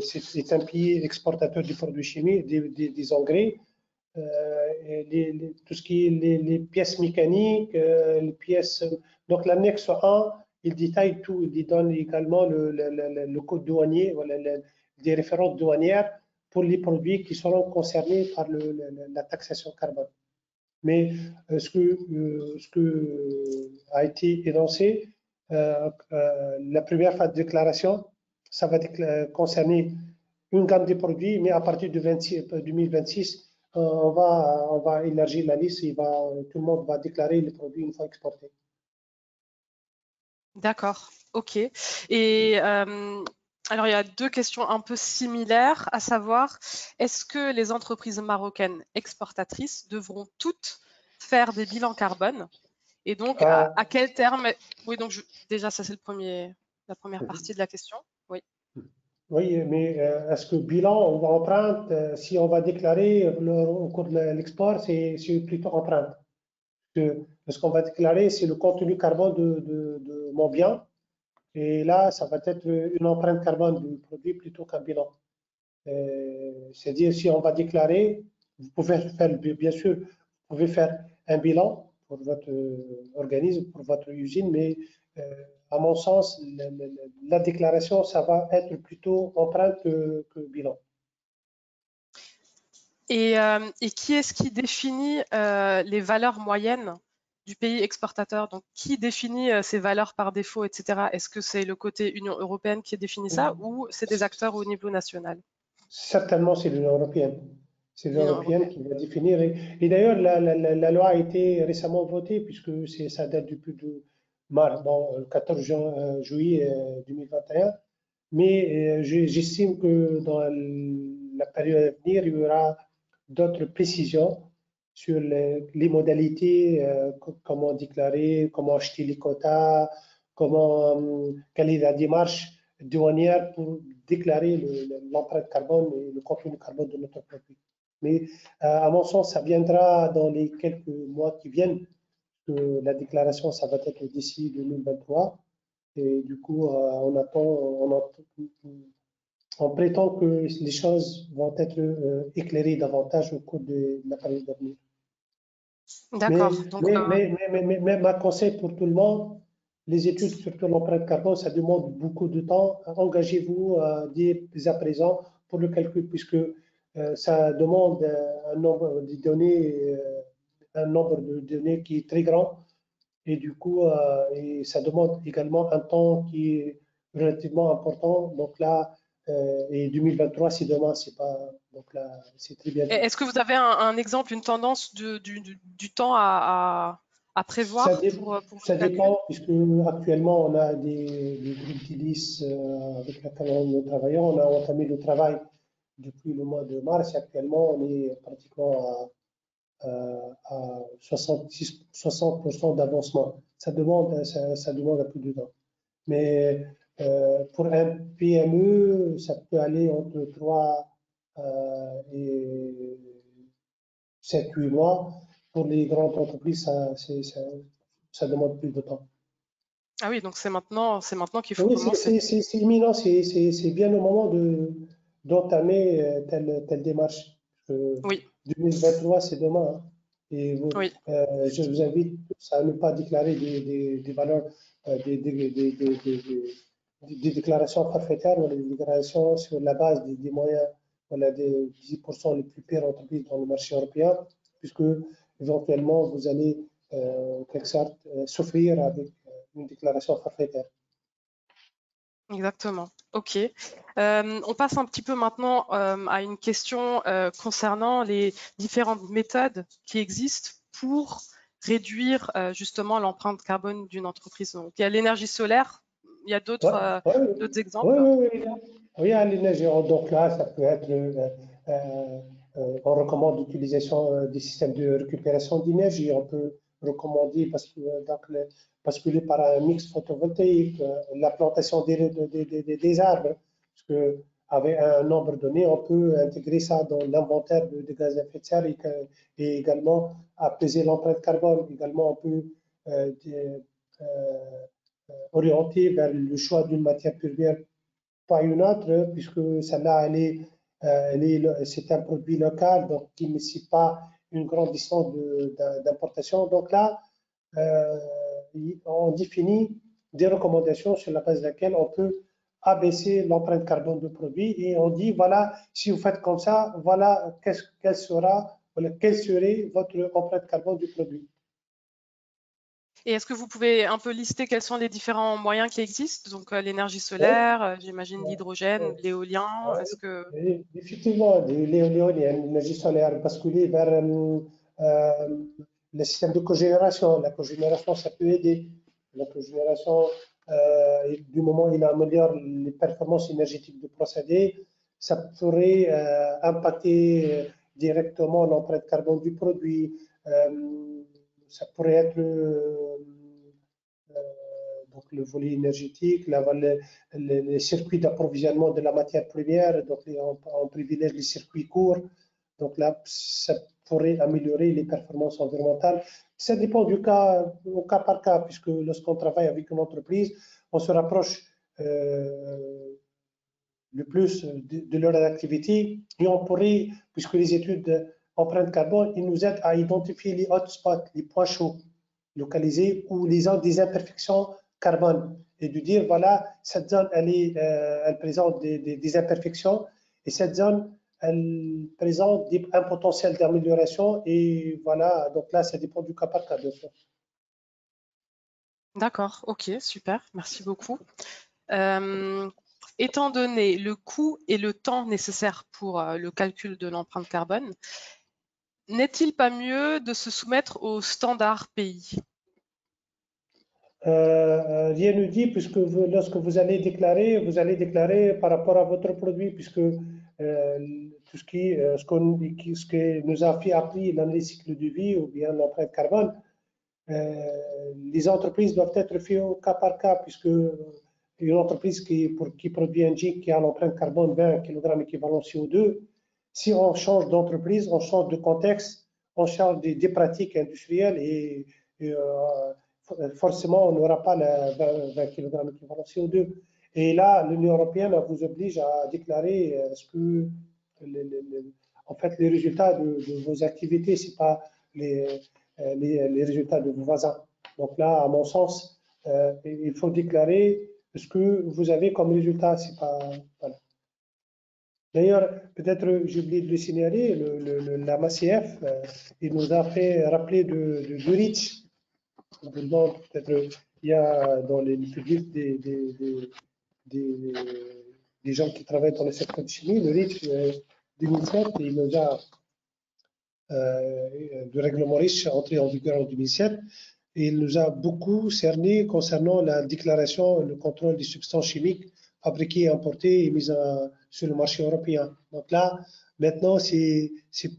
c'est un pays exportateur de produits chimiques, des engrais. Tout ce qui est les pièces mécaniques, les pièces. Donc l'annexe 1, il détaille tout, il donne également le code douanier, voilà, des références douanières pour les produits qui seront concernés par la taxation carbone. Mais ce que a été énoncé, la première phase de déclaration, ça va concerner une gamme de produits, mais à partir de 2026, on va élargir la liste, tout le monde va déclarer les produits une fois exportés. D'accord, ok. Et alors, il y a deux questions un peu similaires, à savoir, est-ce que les entreprises marocaines exportatrices devront toutes faire des bilans carbone? Et donc, à quel terme? Oui, donc déjà, ça c'est la première partie de la question. Oui. Oui, mais est-ce que bilan, on va empreinte, si on va déclarer au cours de l'export, c'est plutôt empreinte. Ce qu'on va déclarer, c'est le contenu carbone de mon bien. Et là, ça va être une empreinte carbone du produit plutôt qu'un bilan. C'est-à-dire, si on va déclarer, vous pouvez faire, bien sûr, vous pouvez faire un bilan pour votre organisme, pour votre usine, mais à mon sens, la déclaration, ça va être plutôt empreinte que bilan. Et qui est-ce qui définit les valeurs moyennes du pays exportateur? Donc, qui définit ces valeurs par défaut, etc. Est-ce que c'est le côté Union européenne qui définit ça ou c'est des acteurs au niveau national? Certainement, c'est l'Union européenne. C'est l'Union européenne qui va définir. Et d'ailleurs, la loi a été récemment votée puisque ça date depuis le 14 juillet 2021. Mais j'estime que dans la période à venir, il y aura d'autres précisions sur les modalités, comment déclarer, comment acheter les quotas, quelle est la démarche douanière pour déclarer l'empreinte carbone et le contenu carbone de notre produit. Mais à mon sens, ça viendra dans les quelques mois qui viennent, que la déclaration, ça va être d'ici 2023. Et du coup, on prétend que les choses vont être éclairées davantage au cours de la période à venir. D'accord. Mais ma conseil pour tout le monde, les études, surtout l'empreinte carbone, ça demande beaucoup de temps. Engagez-vous dès à présent pour le calcul, puisque ça demande un nombre de données qui est très grand. Et du coup, et ça demande également un temps qui est relativement important. Donc là, et 2023, c'est demain, c'est pas. Donc là, c'est très bien. Est-ce que vous avez un exemple, une tendance du temps à prévoir pour ça dépend, puisque actuellement, on a des groupes d'hélices avec lesquels nous travaillons. On a entamé le travail depuis le mois de mars. Et actuellement, on est pratiquement à 60% d'avancement. Ça demande un peu de temps. Mais pour un PME, ça peut aller entre 3 et 7-8 mois. Pour les grandes entreprises, ça demande plus de temps. Ah oui, donc c'est maintenant qu'il faut commencer. Oui, c'est imminent, c'est bien le moment d'entamer telle démarche. Oui. 2023, c'est demain. Hein. Et oui. Je vous invite à ne pas déclarer des valeurs, des déclarations forfaitaires ou des déclarations sur la base des moyens, voilà, des 10% les plus pires entreprises dans le marché européen, puisque éventuellement vous allez quelque sorte souffrir avec une déclaration forfaitaire. Exactement. OK. On passe un petit peu maintenant à une question concernant les différentes méthodes qui existent pour réduire justement l'empreinte carbone d'une entreprise. Donc, il y a l'énergie solaire, il y a d'autres d'autres exemples. Oui, il y a l'énergie. Donc là, ça peut être, on recommande l'utilisation des systèmes de récupération d'énergie. On peut recommander basculer par un mix photovoltaïque, la plantation des arbres, parce que avec un nombre donné, on peut intégrer ça dans l'inventaire de gaz à effet de serre et également apaiser l'empreinte carbone. Également, on peut orienter vers le choix d'une matière première, pas une autre, puisque celle-là, c'est un produit local, donc qui ne nécessite pas une grande distance d'importation. Donc là, on définit des recommandations sur la base de laquelle on peut abaisser l'empreinte carbone du produit et on dit, voilà, si vous faites comme ça, voilà quelle serait votre empreinte carbone du produit. Et est-ce que vous pouvez un peu lister quels sont les différents moyens qui existent? Donc l'énergie solaire, j'imagine l'hydrogène, l'éolien, est-ce que… Effectivement, l'éolienne, l'énergie solaire, basculer vers le système de cogénération. La cogénération, ça peut aider. La cogénération, du moment où il améliore les performances énergétiques du procédé, ça pourrait impacter directement l'empreinte carbone du produit. Ça pourrait être donc le volet énergétique, les circuits d'approvisionnement de la matière première, donc on privilège les circuits courts. Donc là, ça pourrait améliorer les performances environnementales. Ça dépend du cas, au cas par cas, puisque lorsqu'on travaille avec une entreprise, on se rapproche le plus de leur activité et on pourrait, puisque les études d'empreinte carbone, ils nous aident à identifier les hotspots, les points chauds localisés où les ont des imperfections carbone et de dire voilà, cette zone elle présente des imperfections et cette zone elle présente un potentiel d'amélioration et voilà, donc là ça dépend du cas par cas bien sûr. D'accord, ok, super, merci beaucoup. Étant donné le coût et le temps nécessaires pour le calcul de l'empreinte carbone, n'est-il pas mieux de se soumettre aux standards pays? Rien ne dit, puisque lorsque vous allez déclarer par rapport à votre produit, puisque tout ce que nous a appris l'analyse cycle de vie ou bien l'empreinte carbone, les entreprises doivent être faites au cas par cas, puisque une entreprise qui produit un jean qui a l'empreinte carbone 20 kg équivalent CO2, si on change d'entreprise, on change de contexte, on change des pratiques industrielles et forcément, on n'aura pas le 20 kg équivalent CO2. Et là, l'Union européenne vous oblige à déclarer ce que en fait, les résultats de vos activités, ce n'est pas les résultats de vos voisins. Donc là, à mon sens, il faut déclarer ce que vous avez comme résultat. C'est pas, voilà. D'ailleurs, peut-être j'ai oublié de le signaler, la MACF, il nous a fait rappeler de REACH. Peut-être il y a dans les publics des gens qui travaillent dans le secteur de chimie, le REACH 2007, il nous a le règlement REACH entré en vigueur en 2007, et il nous a beaucoup cerné concernant la déclaration et le contrôle des substances chimiques fabriquées, importées et mises sur le marché européen. Donc là, maintenant, c'est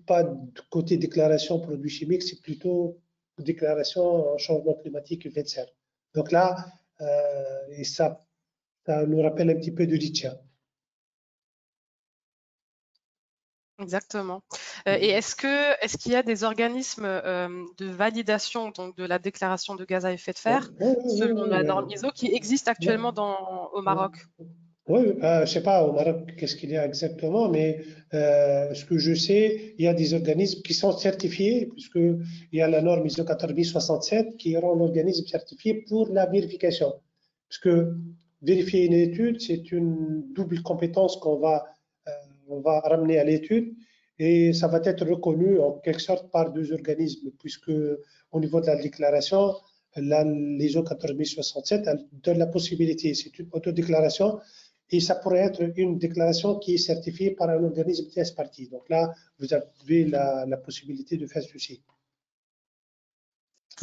pas côté déclaration produits chimiques, c'est plutôt déclaration en changement climatique et effet de serre. Donc là, et ça nous rappelle un petit peu de REACH. Exactement. Et est-ce qu'il y a des organismes de validation donc de la déclaration de gaz à effet de serre selon la norme ISO qui existe actuellement au Maroc? Oui, je ne sais pas au Maroc qu'est-ce qu'il y a exactement, mais ce que je sais, il y a des organismes qui sont certifiés, puisqu'il y a la norme ISO 14067 qui rend l'organisme certifié pour la vérification. Parce que vérifier une étude, c'est une double compétence qu'on va ramener à l'étude et ça va être reconnu en quelque sorte par deux organismes, puisque au niveau de la déclaration, l'ISO 14067 donne la possibilité, c'est une autodéclaration et ça pourrait être une déclaration qui est certifiée par un organisme tierce partie. Donc là, vous avez la possibilité de faire ceci.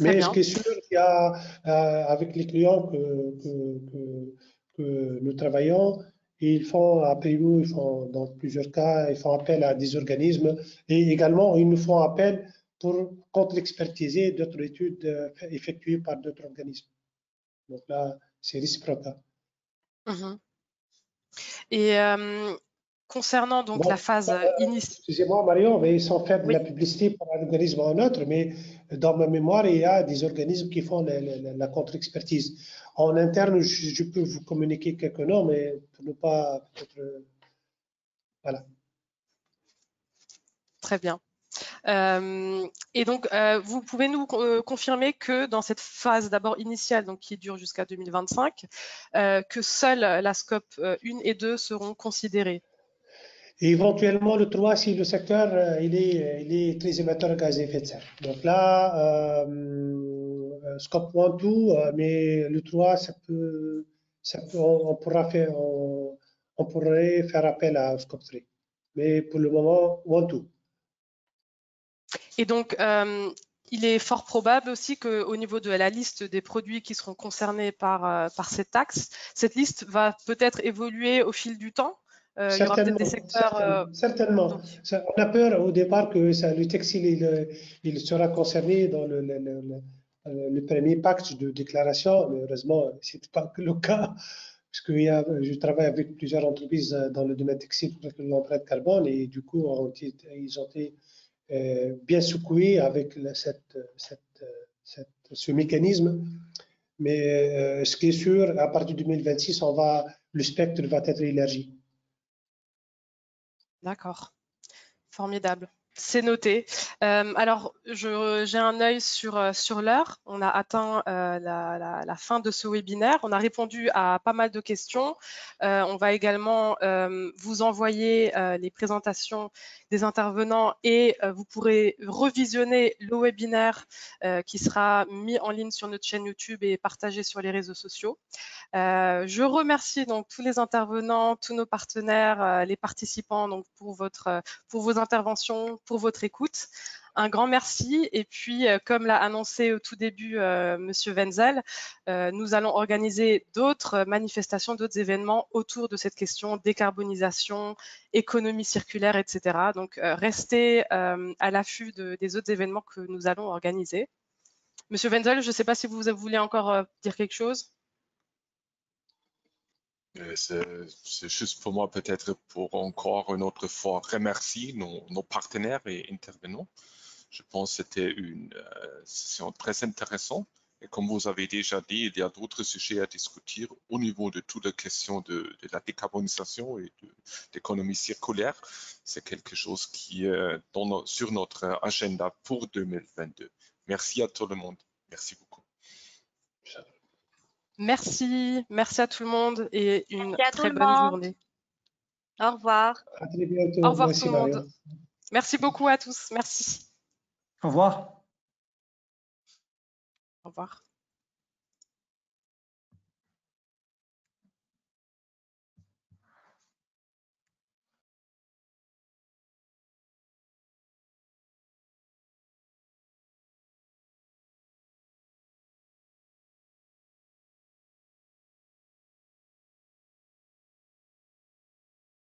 Mais ce qui est sûr, il y a, avec les clients que nous travaillons, ils font après nous, ils font dans plusieurs cas, ils font appel à des organismes et également ils nous font appel pour contre-expertiser d'autres études effectuées par d'autres organismes. Donc là, c'est réciproque. Et concernant donc bon, la phase initiale. Excusez-moi Marion, mais sans faire de la publicité pour un organisme ou un autre, mais dans ma mémoire, il y a des organismes qui font la contre-expertise. En interne, je peux vous communiquer quelques noms, mais pour ne pas peut-être. Voilà. Très bien. Et donc, vous pouvez nous confirmer que dans cette phase d'abord initiale, donc qui dure jusqu'à 2025, que seules la scope 1 et 2 seront considérées. Et éventuellement le 3 si le secteur il est très émetteur de gaz à effet de serre. Donc là, scope 1, 2, mais le 3, on pourrait faire appel à scope 3. Mais pour le moment, 1, 2. Et donc, il est fort probable aussi qu'au niveau de la liste des produits qui seront concernés par cette taxe, cette liste va peut-être évoluer au fil du temps. Il y aura peut-être des secteurs. Certainement. On a peur au départ que le textile il sera concerné dans le premier pacte de déclaration. Mais heureusement, ce n'est pas le cas. Parce que je travaille avec plusieurs entreprises dans le domaine textile pour l'empreinte carbone et du coup, ils ont été bien secoués avec ce mécanisme. Mais ce qui est sûr, à partir de 2026, le spectre va être élargi. D'accord, formidable. C'est noté. Alors, j'ai un œil sur l'heure. On a atteint la fin de ce webinaire. On a répondu à pas mal de questions. On va également vous envoyer les présentations des intervenants et vous pourrez revisionner le webinaire qui sera mis en ligne sur notre chaîne YouTube et partagé sur les réseaux sociaux. Je remercie donc tous les intervenants, tous nos partenaires, les participants donc pour vos interventions, pour votre écoute. Un grand merci. Et puis, comme l'a annoncé au tout début Monsieur Wenzel, nous allons organiser d'autres manifestations, d'autres événements autour de cette question décarbonisation, économie circulaire, etc. Donc, restez à l'affût des autres événements que nous allons organiser. Monsieur Wenzel, je ne sais pas si vous voulez encore dire quelque chose. C'est juste pour moi peut-être pour encore une autre fois remercier nos partenaires et intervenants. Je pense que c'était une session très intéressante. Et comme vous avez déjà dit, il y a d'autres sujets à discuter au niveau de toutes les questions de la décarbonisation et de l'économie circulaire. C'est quelque chose qui est sur notre agenda pour 2022. Merci à tout le monde. Merci beaucoup. Merci à tout le monde et une très bonne journée. Au revoir. À très bientôt. Au revoir Merci, tout le monde. Marion. Merci beaucoup à tous. Merci. Au revoir. Au revoir.